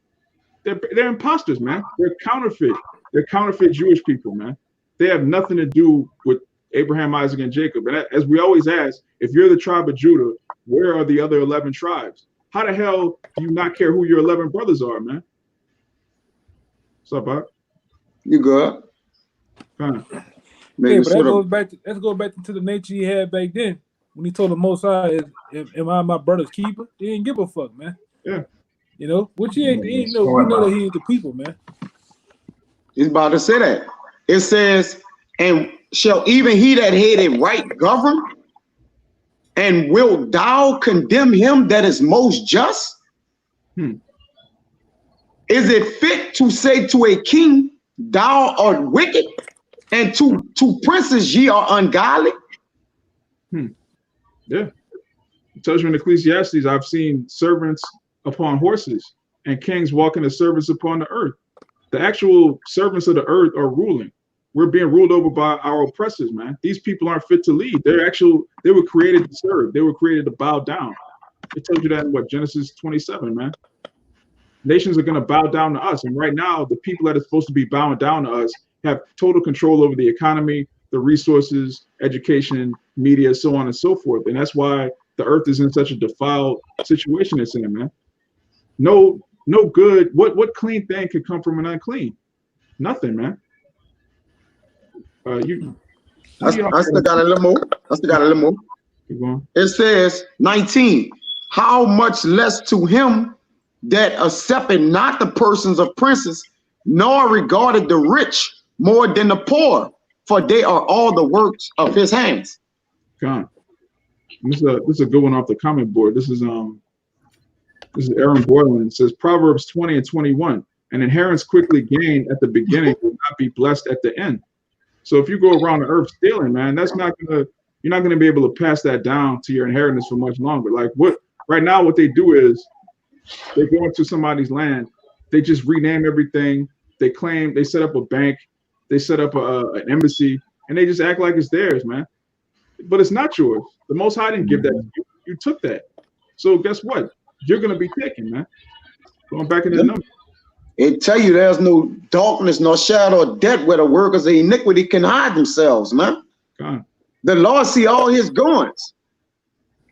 imposters, man. They're counterfeit Jewish people, man. They have nothing to do with Abraham, Isaac, and Jacob. And as we always ask, if you're the tribe of Judah, where are the other 11 tribes? How the hell do you not care who your 11 brothers are, man? What's up, Bob? You good? But that goes back into the nature he had back then when he told the Most High, "Am I my brother's keeper?" He didn't give a fuck, man. Yeah. Which he ain't know that he ain't the people, man. He's about to say that. It says, and shall even he that hated right govern? And wilt thou condemn him that is most just? Is it fit to say to a king, thou art wicked? and to princes ye are ungodly. Yeah. It tells you in Ecclesiastes, I've seen servants upon horses and kings walking as servants upon the earth. The actual servants of the earth are ruling. We're being ruled over by our oppressors, man. These people aren't fit to lead. They were created to serve. They were created to bow down. It tells you that in what, Genesis 27, man. Nations are going to bow down to us. And right now, the people that are supposed to be bowing down to us have total control over the economy, the resources, education, media, so on and so forth. And that's why the earth is in such a defiled situation it's in, man. No good. What clean thing could come from an unclean? Nothing, man. I still got a little more. Keep going. It says 19. How much less to him that accepted not the persons of princes, nor regarded the rich more than the poor, for they are all the works of his hands. God. This is a good one off the comment board. This is Aaron Boylan. It says Proverbs 20 and 21. An inheritance quickly gained at the beginning will not be blessed at the end. So if you go around the earth stealing, man, you're not gonna be able to pass that down to your inheritance for much longer. Like right now, what they do is they go into somebody's land, they just rename everything, they claim, they set up a bank, they set up an embassy, and they just act like it's theirs, man. But it's not yours. The Most High didn't give that to you. You took that. So guess what? You're gonna be taken, man. Going back in the number. It tell you there's no darkness, nor shadow of death where the workers of iniquity can hide themselves, man. God. The Lord see all his goings.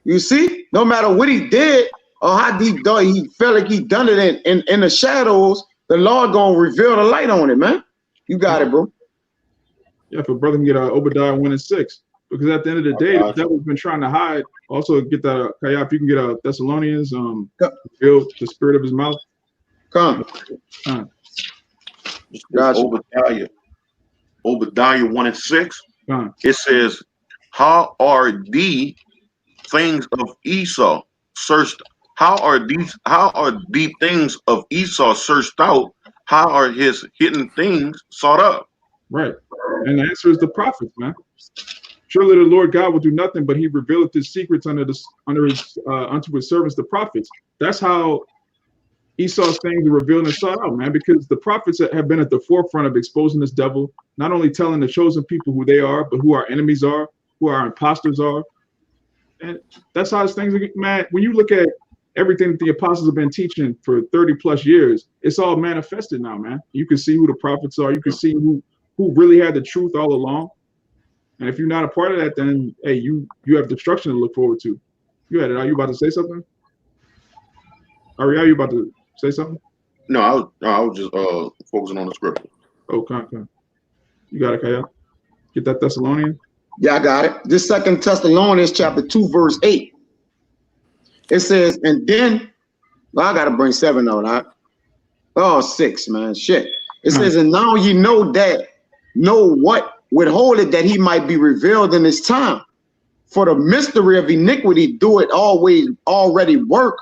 You see, no matter what he did or how deep he felt like he done it in the shadows, the Lord gonna reveal the light on it, man. You got it, bro. Yeah, if a brother can get Obadiah 1 and 6. Because at the end of the day, the devil's been trying to hide. Also get that, Kaya, if you can get a Thessalonians, reveal the spirit of his mouth. Come. Gotcha. Obadiah 1 and 6. It says, how are the things of Esau searched? How are the things of Esau searched out? How are his hidden things sought up? Right. And the answer is the prophets, man. Surely the Lord God will do nothing, but he revealeth his secrets unto his servants, the prophets. That's how Esau's things are revealed and sought out, man, because the prophets have been at the forefront of exposing this devil, not only telling the chosen people who they are, but who our enemies are, who our imposters are. And that's how his things are, man. When you look at everything that the apostles have been teaching for 30 plus years, it's all manifested now, man. You can see who the prophets are. You can see who really had the truth all along. And if you're not a part of that, then hey, you have destruction to look forward to. You had it. Are you about to say something? Are you about to say something? No, I was just focusing on the scripture. Oh, come. You got it, Kaya. Get that Thessalonian. Yeah, I got it. This 2 Thessalonians chapter 2, verse 8. It says, and then, well, I got to bring 7 on that. Oh, 6, man. Shit. It says, and now you know what withholdeth that he might be revealed in his time. For the mystery of iniquity do it already work.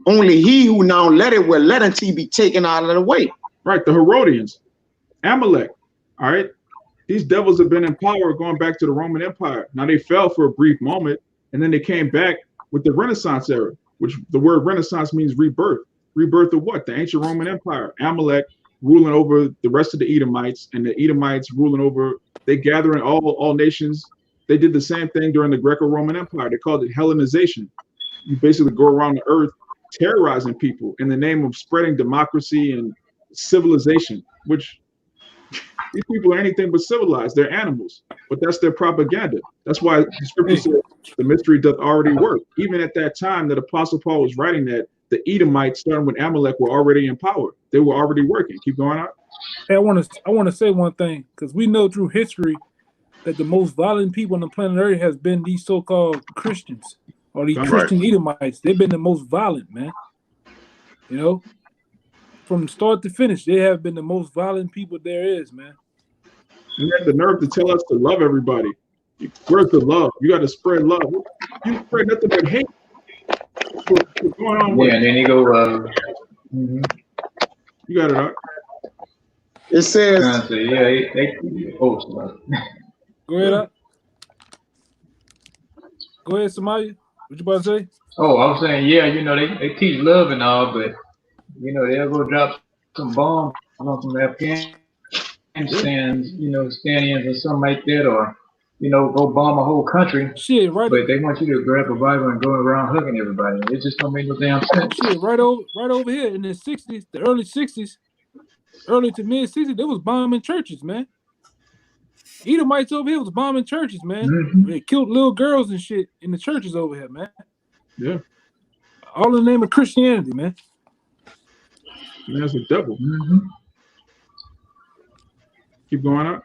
Only he who now let it will let until he be taken out of the way. Right, the Herodians, Amalek. All right, these devils have been in power going back to the Roman Empire. Now they fell for a brief moment, and then they came back with the Renaissance era, which the word Renaissance means rebirth. Rebirth of what? The ancient Roman Empire. Amalek ruling over the rest of the Edomites, and the Edomites ruling over. They gather in all nations. They did the same thing during the Greco-Roman Empire. They called it Hellenization. You basically go around the earth terrorizing people in the name of spreading democracy and civilization, which these people are anything but civilized. They're animals, but that's their propaganda. That's why the scripture says the mystery doth already work. Even at that time that Apostle Paul was writing that, the Edomites, starting with Amalek, were already in power. They were already working. Keep going out. Hey, I want to say one thing, because we know through history that the most violent people on the planet Earth has been these so-called Christians or these Christian Edomites. They've been the most violent, man. You know, from start to finish, they have been the most violent people there is, man. You have the nerve to tell us to love everybody. Where's the love? You got to spread love. You spread nothing but hate. What's going on? Yeah, and then you go. You got it, Art. It says, oh, sorry. Go ahead. Go ahead, Samaya. What you about to say? Oh, I was saying, yeah, you know, they teach love and all, but you know, they'll go drop some bombs on some Afghanistan, you know, stand-ins or something like that, or you know, go bomb a whole country. Shit, right. But they want you to grab a Bible and go around hugging everybody. It just don't make no damn sense. Shit, right over here in the 60s, the early 60s, early to mid 60s, they was bombing churches, man. Edomites over here was bombing churches, man. Mm-hmm. They killed little girls and shit in the churches over here, man. Yeah. All in the name of Christianity, man. That's the devil. Mm-hmm. Keep going up.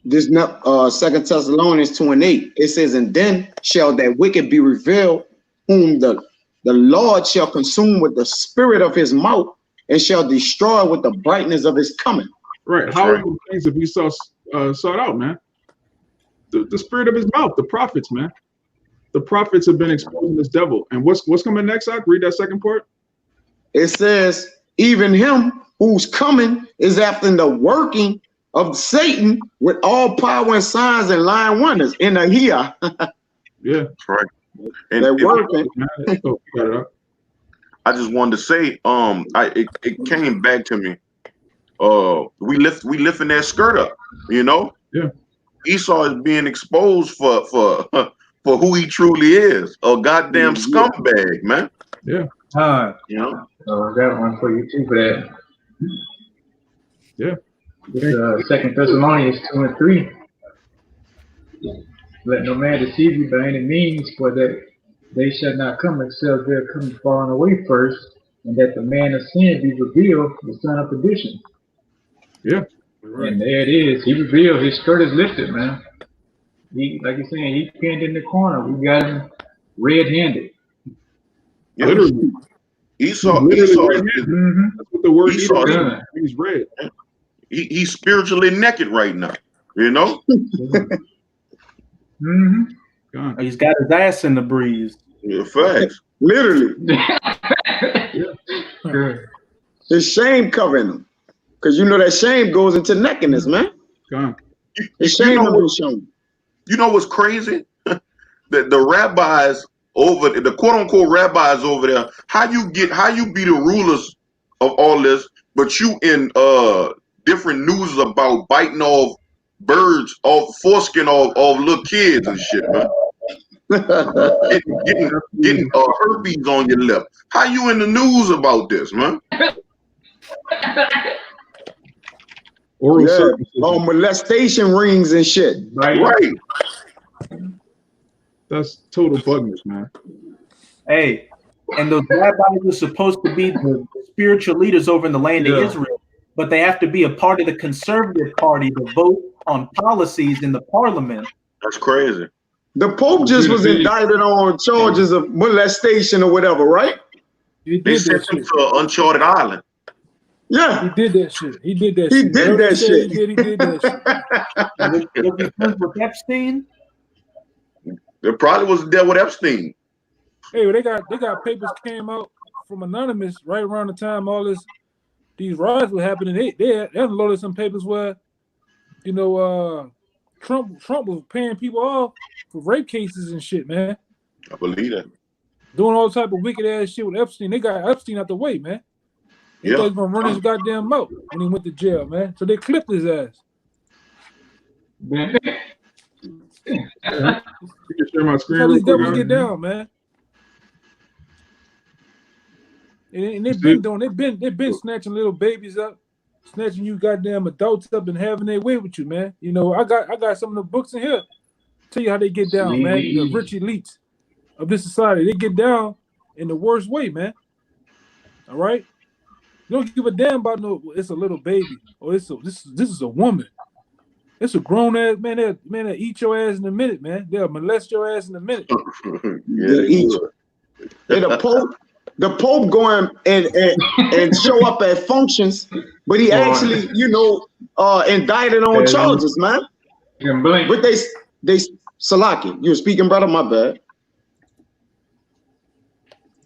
This 2 Thessalonians 2:8. It says, and then shall that wicked be revealed, whom the Lord shall consume with the spirit of his mouth, and shall destroy with the brightness of his coming. Right. How are the things that we sought out, man? The spirit of his mouth, the prophets, man. The prophets have been exposing this devil. And what's coming next, Zach? Read that second part. It says, even him who's coming is after the working of Satan with all power and signs and lying wonders in the here. Yeah. That's right. And they're working. I just wanted to say, it came back to me. We lifting that skirt up, you know. Yeah. Esau is being exposed for who he truly is, a goddamn scumbag, man. Yeah. You know. I got one for you too for that. Yeah. This 2 Thessalonians 2:3. Let no man deceive you by any means, for that they shall not come except they are coming falling away first, and that the man of sin be revealed, the son of perdition. Yeah. Right. And there it is. He revealed his skirt is lifted, man. He, like you're saying, he pinned in the corner. We got him red-handed. Yeah. Literally. Esau. Mm-hmm. That's what the word Esau is. He's red. He's spiritually naked right now, you know. Mm-hmm. God. He's got his ass in the breeze. Yeah, facts. Literally. Yeah. His shame covering him. Because you know that shame goes into nakedness, man. God. His shame is shame. You know what's crazy? the rabbis over the quote unquote rabbis over there, how you be the rulers of all this, but you in different news about biting off birds, off foreskin off little kids and shit, man. getting herpes on your lip. How you in the news about this, man? Or molestation rings and shit. Right. That's total bugness, man. Hey, and those rabbis are supposed to be the spiritual leaders over in the land of Israel, but they have to be a part of the conservative party to vote on policies in the parliament. That's crazy. The Pope just was indicted on charges of molestation or whatever, right? They sent him to an uncharted island. Yeah. He did that shit. He did that shit. He did that shit. Was he friends with Epstein? It probably was there with Epstein. Hey, well, they got papers came out from Anonymous right around the time all these riots were happening. They unloaded some papers where, you know, Trump was paying people off for rape cases and shit, man. I believe that. Doing all type of wicked ass shit with Epstein. They got Epstein out the way, man. They thought he was gonna run his goddamn mouth when he went to jail, man. So they clipped his ass. You can share my screen. That's how these devils get down, man. And they've been doing. They've been snatching little babies up, snatching you goddamn adults up, and having their way with you, man. You know, I got some of the books in here. Tell you how they get down, man. The rich elites of this society, they get down in the worst way, man. All right. You don't give a damn about no. It's a little baby, or this is a woman. It's a grown ass man. They'll eat your ass in a minute, man. They'll molest your ass in a minute. They'll eat you. And the Pope going and show up at functions, but he actually, you know, indicted on charges, man. But they Salaki, you were speaking, brother. My bad.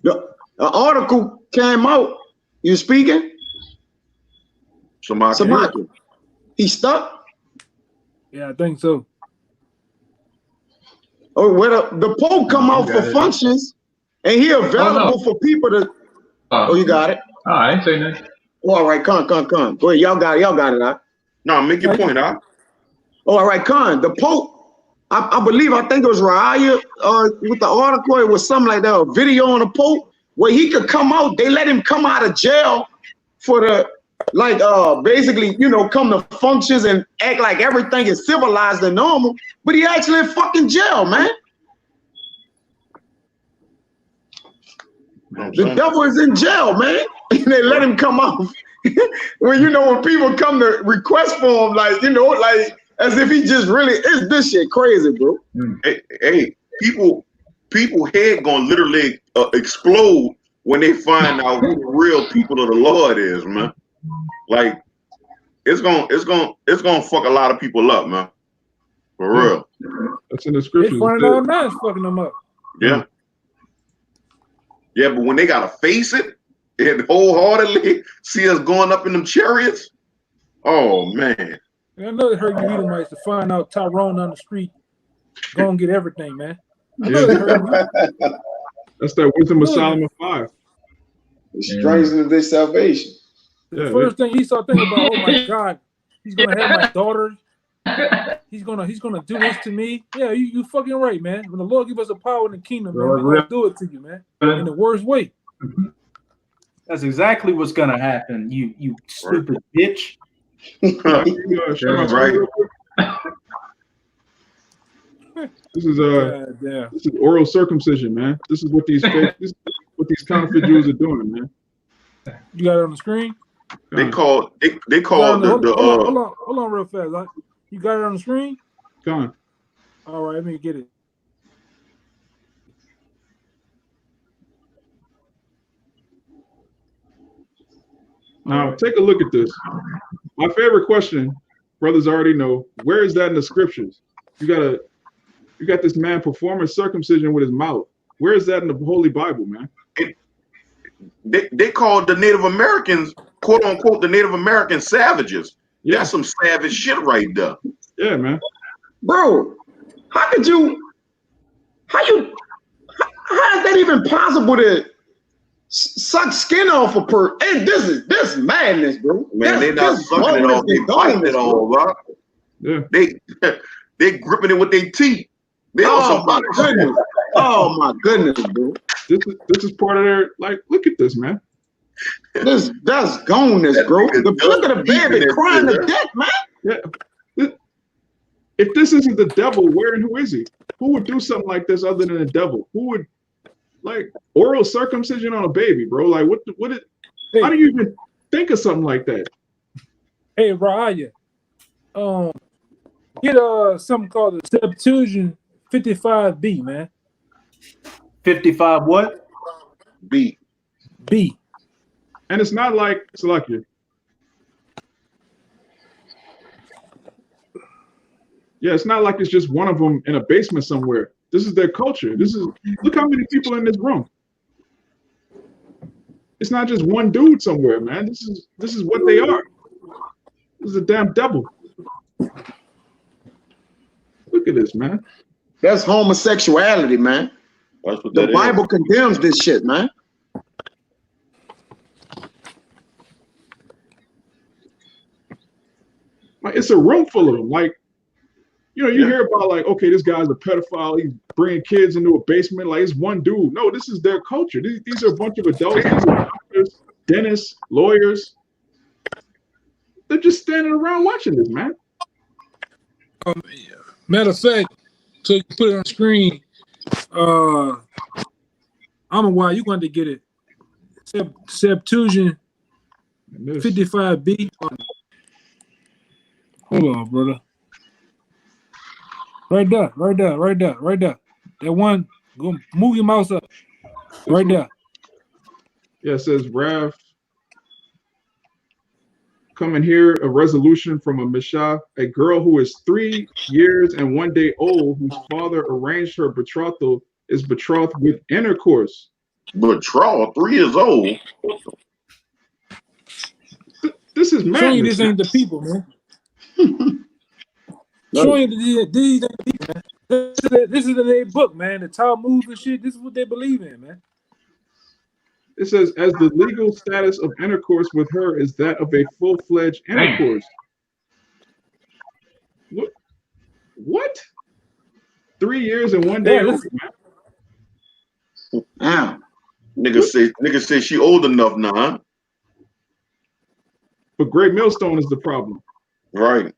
The article came out. You speaking? Samaki. He stuck? Yeah, I think so. Oh, well, the Pope come out for functions, and he available for people to. Oh, you got it. Oh, I ain't saying that. Oh, all right, con. Go ahead, y'all got it, huh? No, make your point, huh? Oh, all right, con. The Pope, I believe, I think it was Raya with the article. It was something like that, a video on the Pope where he could come out. They let him come out of jail for the basically, come to functions and act like everything is civilized and normal. But he actually in fucking jail, man. The devil is in jail, man. They let him come out. when people come to request for him, like as if he just really is this shit crazy, bro. Hey, people head gonna literally explode when they find out who the real people of the Lord is, man. Like it's gonna fuck a lot of people up, man. For real. That's in the scriptures. They find out now it's fucking them up. Yeah. Yeah, but when they gotta face it and wholeheartedly see us going up in them chariots, oh man. I know it hurt you Edomites to find out Tyrone on the street gonna get everything, man. I know it hurt you. That's that wisdom of Solomon 5. The strength of their salvation. The first thing Esau think about, oh my God, he's gonna have my daughter. He's gonna do this to me. Yeah, you fucking right, man. When the Lord give us a power in the kingdom, man, we're gonna do it to you, man. In the worst way. That's exactly what's gonna happen. You stupid bitch. Right. This is oral circumcision, man. This is what these counterfeit Jews are doing, man. You got it on the screen? They call hold on real fast. You got it on the screen? Go on. All right, let me get it. Now take a look at this. My favorite question, brothers already know, where is that in the scriptures? You got this man performing circumcision with his mouth. Where is that in the Holy Bible, man? They called the Native Americans, quote unquote, the Native American savages. Yeah. That's some savage shit right there. Yeah, man. Bro, how is that even possible to suck skin off a person? Hey, this madness, bro. Man, they not sucking it off, they biting it off, bro. Yeah. They gripping it with their teeth. Oh my goodness. Oh my goodness, bro. This is part of their, like, look at this, man. That's goneness, bro. Look at the baby crying to death, man. Yeah. If this isn't the devil, where and who is he? Who would do something like this other than the devil? Who would, like, oral circumcision on a baby, bro? Like, how do you even think of something like that? Hey, Raya, get something called the Septuagint 55B, man. 55 what? B. And it's not like Salakia. Yeah, it's not like it's just one of them in a basement somewhere. This is their culture. Look how many people in this room. It's not just one dude somewhere, man. This is what they are. This is a damn devil. Look at this, man. That's homosexuality, man. That's what the Bible condemns this shit, man. Like, it's a room full of them. Like, you hear about, like, okay, this guy's a pedophile. He's bringing kids into a basement. Like, it's one dude. No, this is their culture. These are a bunch of adults. These are doctors, dentists, lawyers. They're just standing around watching this, man. Matter of fact, so you can put it on the screen. Why you going to get it? Septuagint 55B. Hold on, brother. Right there. That one, go move your mouse up. Right there. Yeah, it says, Rav, come and hear a resolution from a Mishah, a girl who is 3 years and 1 day old, whose father arranged her betrothal, is betrothed with intercourse. Betrothed, 3 years old? This is showing you madness. this ain't the people, man. Showing you these ain't the people, man. This is their book, man. The Talmud and shit. This is what they believe in, man. It says, as the legal status of intercourse with her is that of a full-fledged intercourse. What? 3 years and 1 day old, man. Nigga say she old enough now, huh? But Great Millstone is the problem. Right.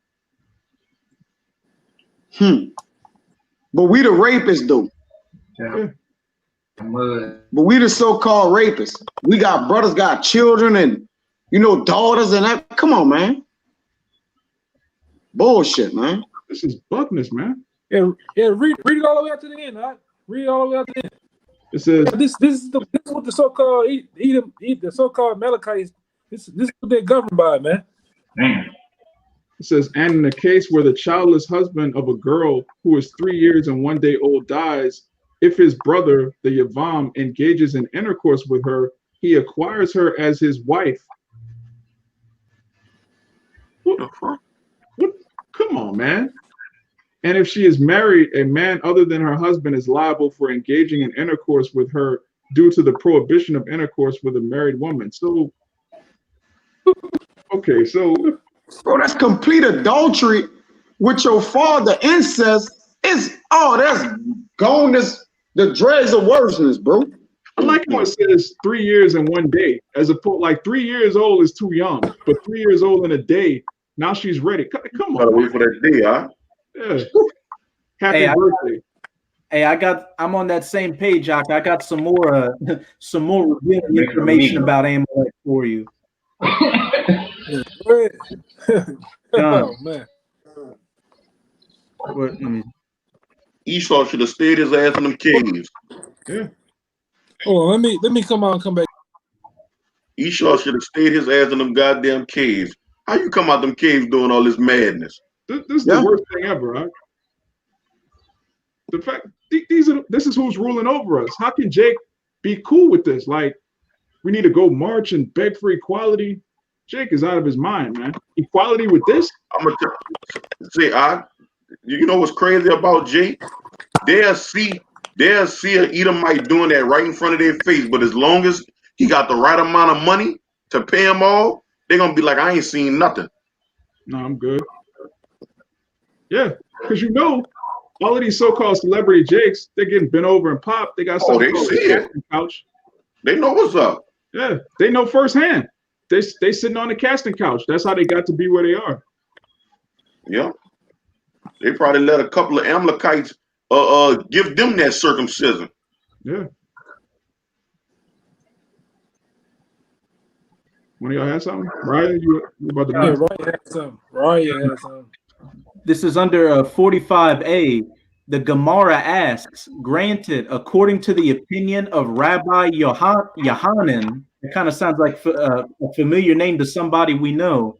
But we the rapists, though. Yeah. But we the so-called rapists. We got brothers, got children, and daughters, and that. Come on, man. Bullshit, man. This is buckness, man. Yeah. Read it all the way out to the end. Right? Read it all the way out to the end. It says this is what the so-called the so-called Amalekites. This is what they're governed by, man. It says, and in the case where the childless husband of a girl who is 3 years and 1 day old dies, if his brother, the Yavam, engages in intercourse with her, he acquires her as his wife. What? Come on, man. And if she is married, a man other than her husband is liable for engaging in intercourse with her due to the prohibition of intercourse with a married woman. So, okay, so. Bro, that's complete adultery with your father. Incest is, that's gone the dregs of worseness, bro. I like how it says 3 years and 1 day, as opposed like 3 years old is too young, but 3 years old in a day, now she's ready. Come on. Gotta wait for that day, huh? Yeah. Happy birthday. I'm on that same page, Jock. I got some more revealing information about Amalek for you. Oh man. Esau should have stayed his ass in them caves. Yeah. Oh, let me come back. Esau should have stayed his ass in them goddamn caves. How you come out them caves doing all this madness? This is the worst thing ever, right? The fact this is who's ruling over us. How can Jake be cool with this? Like, we need to go march and beg for equality. Jake is out of his mind, man. Equality with this? I'm gonna say, you know what's crazy about Jake? They'll see an Edomite doing that right in front of their face, but as long as he got the right amount of money to pay them all, they're gonna be like, I ain't seen nothing. No, I'm good. Yeah, because all of these so-called celebrity Jakes, they're getting bent over and popped. They got something called the casting couch. They know what's up. Yeah, they know firsthand. They sitting on the casting couch. That's how they got to be where they are. Yeah. They probably let a couple of Amalekites give them that circumcision. Yeah. One of y'all have something? Ryan, you about to Ryan had something. This is under 45a. The Gemara asks, granted, according to the opinion of Rabbi Yohanan, it kind of sounds like a familiar name to somebody we know.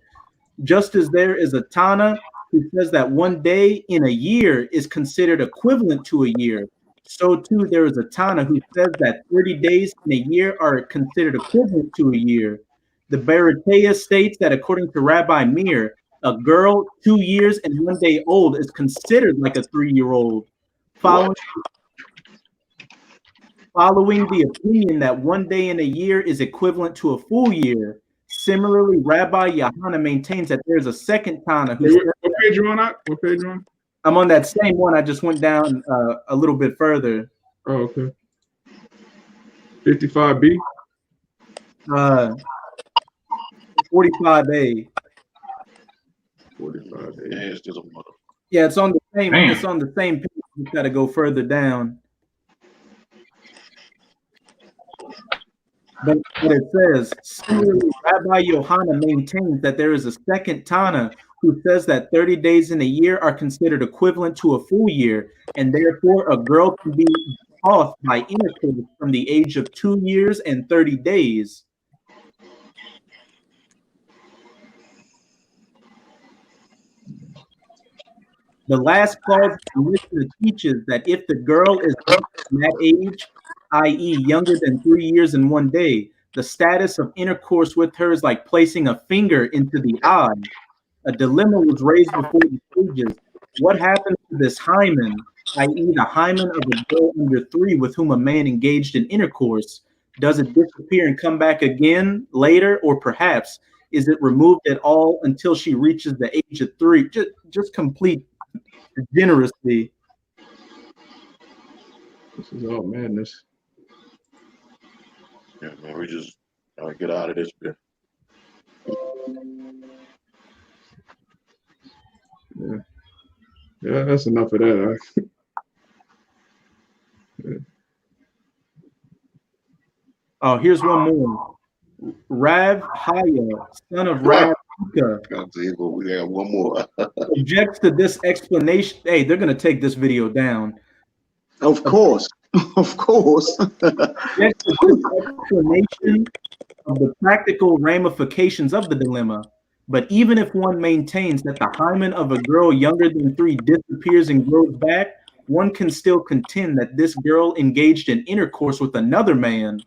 Just as there is a Tana who says that 1 day in a year is considered equivalent to a year, so too there is a Tana who says that 30 days in a year are considered equivalent to a year. The Barateya states that according to Rabbi Meir, a girl 2 years and 1 day old is considered like a 3-year-old. Following the opinion that 1 day in a year is equivalent to a full year. Similarly, Rabbi Yohanan maintains that there's a second Tana who what page you on? What page you on? I'm on that same one. I just went down a little bit further. Oh, okay. 55B? 45A. 45A. Yeah, it's on the same. Man. It's on the same page. You got to go further down. But it says, similarly, Rabbi Yohanan maintains that there is a second Tana who says that 30 days in a year are considered equivalent to a full year, and therefore a girl can be off by intercourse from the age of 2 years and 30 days. The last clause teaches that if the girl is that age, i.e. younger than 3 years and 1 day, The status of intercourse with her is like placing a finger into the eye. A dilemma was raised before the sages. What happens to this hymen, i.e. the hymen of a girl under 3 with whom a man engaged in intercourse? Does it disappear and come back again later, or perhaps is it removed at all until she reaches the age of 3? Just complete degeneracy. This is all madness. Yeah, man, we just gotta get out of this bit. Yeah. Yeah, that's enough of that. Yeah. Oh, here's one more. Rav Haya, son of Rav Hika, We got one more. objects to this explanation. Hey, they're gonna take this video down. Of course. Of course. Objects to this explanation of the practical ramifications of the dilemma. But even if one maintains that the hymen of a girl younger than 3 disappears and grows back, one can still contend that this girl engaged in intercourse with another man,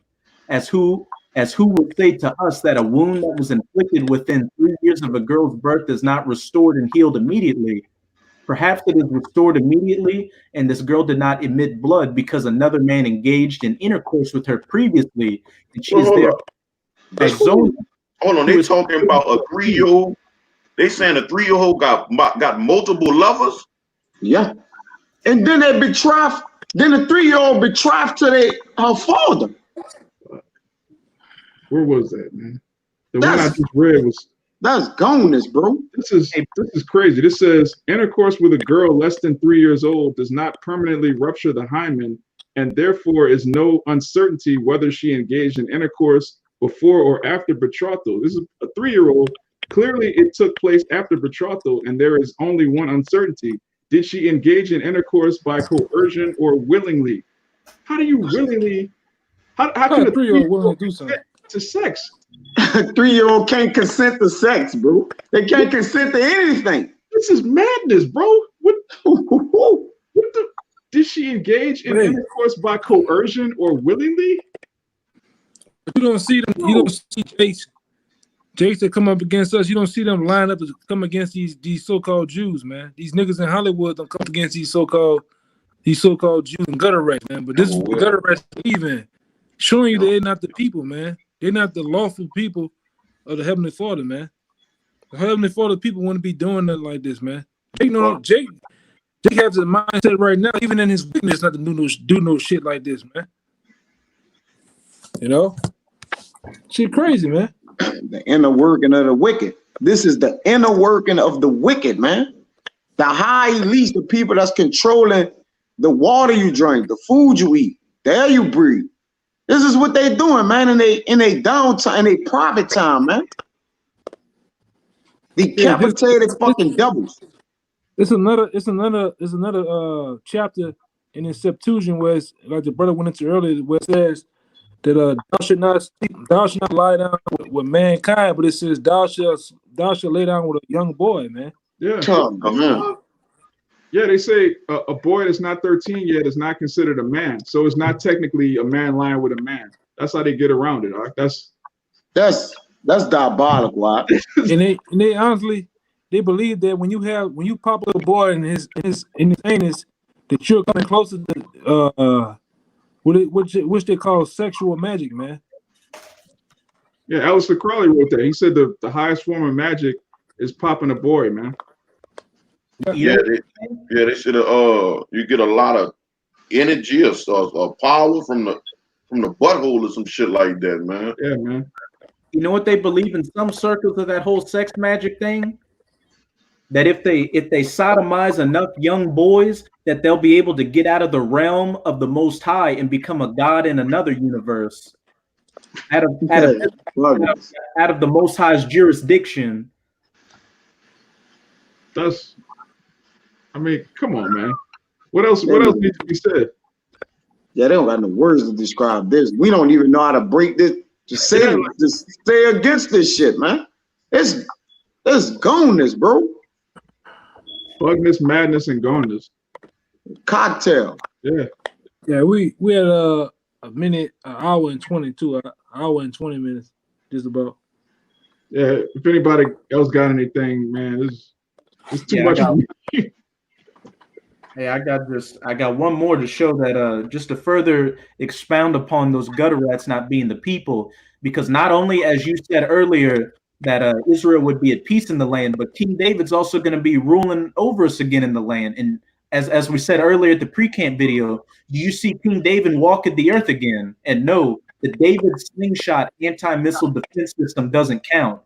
as who would say to us that a wound that was inflicted within 3 years of a girl's birth is not restored and healed immediately. Perhaps it is restored immediately, and this girl did not emit blood because another man engaged in intercourse with her previously, and she is there. Hold on, they talking about a 3-year-old. They saying a 3-year-old got multiple lovers. Yeah, and then they betrothed. Then the 3-year-old betrothed to her father. Where was that, man? The one I just read was. That's goneness, bro. This is crazy. This says intercourse with a girl less than 3 years old does not permanently rupture the hymen, and therefore is no uncertainty whether she engaged in intercourse before or after betrothal. This is a 3-year-old. Clearly, it took place after betrothal, and there is only one uncertainty: did she engage in intercourse by coercion or willingly? How do you willingly? How can a 3-year-old willingly do something to sex? A 3-year-old can't consent to sex, bro. They can't consent to anything. This is madness, bro. What did she engage in intercourse by coercion or willingly? You don't see them. You don't see Jakes that come up against us. You don't see them line up to come against these so-called Jews, man. These niggas in Hollywood don't come against these so-called Jews and gutter rats, man. But this is what gutter rats believe in, showing you they're not the people, man. They're not the lawful people of the Heavenly Father, man. The Heavenly Father people wouldn't be doing nothing like this, man. Jake has the mindset right now, even in his witness, not to do no shit like this, man. You know? Shit crazy, man. The inner working of the wicked. This is the inner working of the wicked, man. The high elites, the people that's controlling the water you drink, the food you eat, the air you breathe. This is what they doing, man, in they downtime, in they private time, man. Decapitated fucking devils. It's another chapter in the Septuagint where it's like the brother went into earlier, where it says that thou shalt not lie down with mankind, but it says thou shalt lay down with a young boy, man. Yeah. Yeah, they say a boy that's not 13 yet is not considered a man, so it's not technically a man lying with a man. That's how they get around it. That's diabolical. and they honestly believe that when you pop up a boy in his anus, that you're coming closer to which they call sexual magic, man. Yeah, Aleister Crowley wrote that. He said the highest form of magic is popping a boy, man. Yeah, they should have. You get a lot of energy or power from the butthole or some shit like that, man. Yeah, man. You know what they believe in some circles of that whole sex magic thing? That if they sodomize enough young boys, that they'll be able to get out of the realm of the Most High and become a god in another universe, out of the Most High's jurisdiction. I mean, come on, man. What else needs to be said? Yeah, they don't got no words to describe this. We don't even know how to break this. To stay against this shit, man. It's goneness, bro. Bugness, madness, and goneness. Cocktail. Yeah. Yeah, we had a minute, an hour and 22. I hour and 20 minutes, just about. Yeah, if anybody else got anything, man, it's too much. Hey, I got one more to show that just to further expound upon those gutter rats not being the people, because not only, as you said earlier, that Israel would be at peace in the land, but King David's also going to be ruling over us again in the land. And as we said earlier at the pre-camp video, you see King David walking the earth again. And no, the David slingshot anti-missile defense system doesn't count.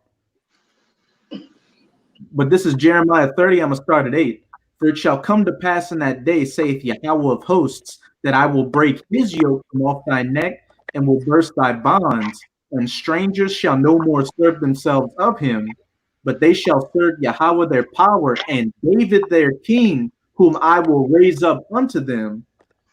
But this is Jeremiah 30. I'm going to start at 8. For it shall come to pass in that day, saith Yahawah of hosts, that I will break his yoke from off thy neck, and will burst thy bonds, and strangers shall no more serve themselves of him, but they shall serve Yahawah their power, and David their king, whom I will raise up unto them.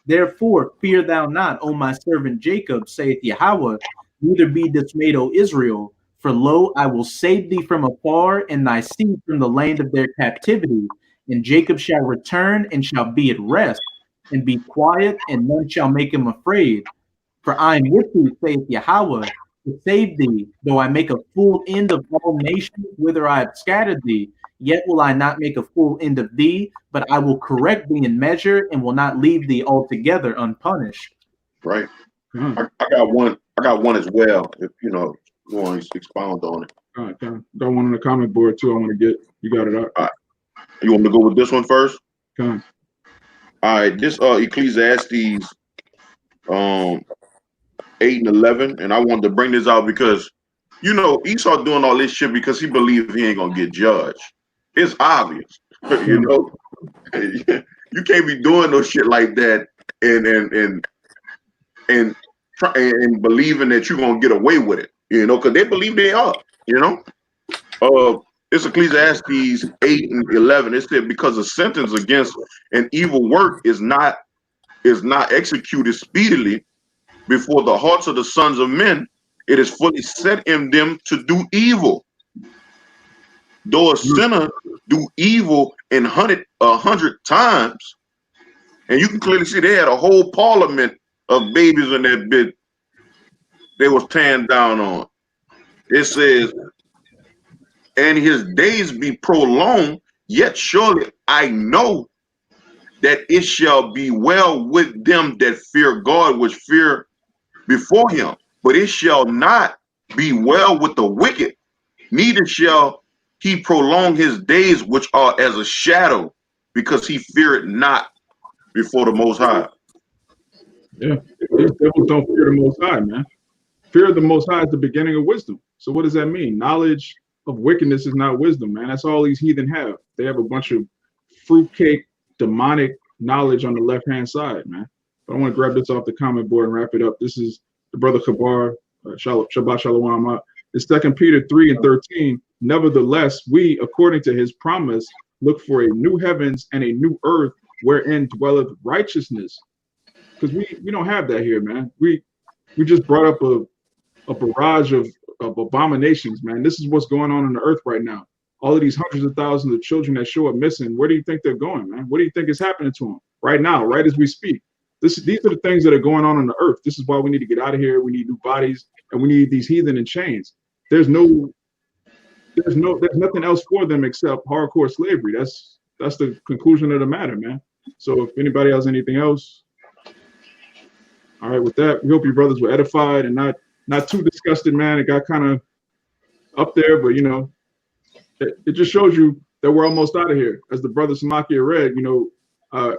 Therefore fear thou not, O my servant Jacob, saith Yahawah, neither be dismayed, O Israel. For lo, I will save thee from afar, and thy seed from the land of their captivity. And Jacob shall return and shall be at rest, and be quiet, and none shall make him afraid. For I am with thee, saith Yahawah, to save thee, though I make a full end of all nations whither I have scattered thee. Yet will I not make a full end of thee, but I will correct thee in measure, and will not leave thee altogether unpunished. Right. I got one. I got one as well. If you want to expound on it. All right, got one on the comment board too. I want to get. You got it up. All right. You want me to go with this one first? All right. This Ecclesiastes 8 and 11, and I wanted to bring this out because Esau doing all this shit because he believes he ain't gonna get judged. It's obvious. You can't be doing no shit like that and believing that you're gonna get away with it. Because they believe they are. It's Ecclesiastes 8 and 11. It said, because a sentence against an evil work is not executed speedily before the hearts of the sons of men, it is fully set in them to do evil. Though a sinner do evil in 100 times, and you can clearly see they had a whole parliament of babies in that bit they was tearing down on. It says, and his days be prolonged, yet surely I know that it shall be well with them that fear God, which fear before him. But it shall not be well with the wicked, neither shall he prolong his days, which are as a shadow, because he feared not before the Most High. Yeah, these devils don't fear the Most High, man. Fear of the Most High is the beginning of wisdom. So what does that mean? Knowledge of wickedness is not wisdom, man. That's all these heathen have. They have a bunch of fruitcake, demonic knowledge on the left-hand side, man. But I want to grab this off the comment board and wrap it up. This is the brother Kabar, Shabbat Shalawam. It's 2 Peter 3 and 13. Nevertheless, we, according to his promise, look for a new heavens and a new earth wherein dwelleth righteousness. Because we don't have that here, man. We just brought up a barrage of abominations, man. This is what's going on the earth right now. All of these hundreds of thousands of children that show up missing, where do you think they're going, man? What do you think is happening to them right now, right as we speak? These are the things that are going on the earth. This is why we need to get out of here. We need new bodies, and we need these heathen in chains. There's nothing else for them except hardcore slavery. That's the conclusion of the matter, man. So if anybody has anything else, all right. With that, we hope your brothers were edified and not too disgusted, man. It got kind of up there, but it just shows you that we're almost out of here. As the brother Samakia read,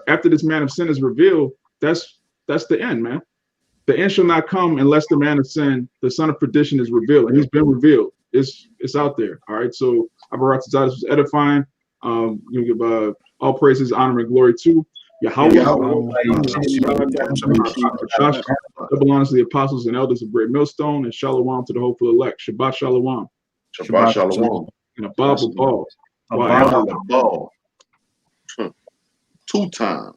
after this man of sin is revealed, that's the end, man. The end shall not come unless the man of sin, the son of perdition, is revealed, and he's been revealed. It's out there. All right. So Abarat Tazadas was edifying. You give all praises, honor, and glory to Yahawah. Double honors to the apostles and elders of Great Millstone, and Shalawam to the hopeful elect. Shabbat Shalawam. Shabbat Shalawam. And a Bible ball. A Bible ball. 2 times.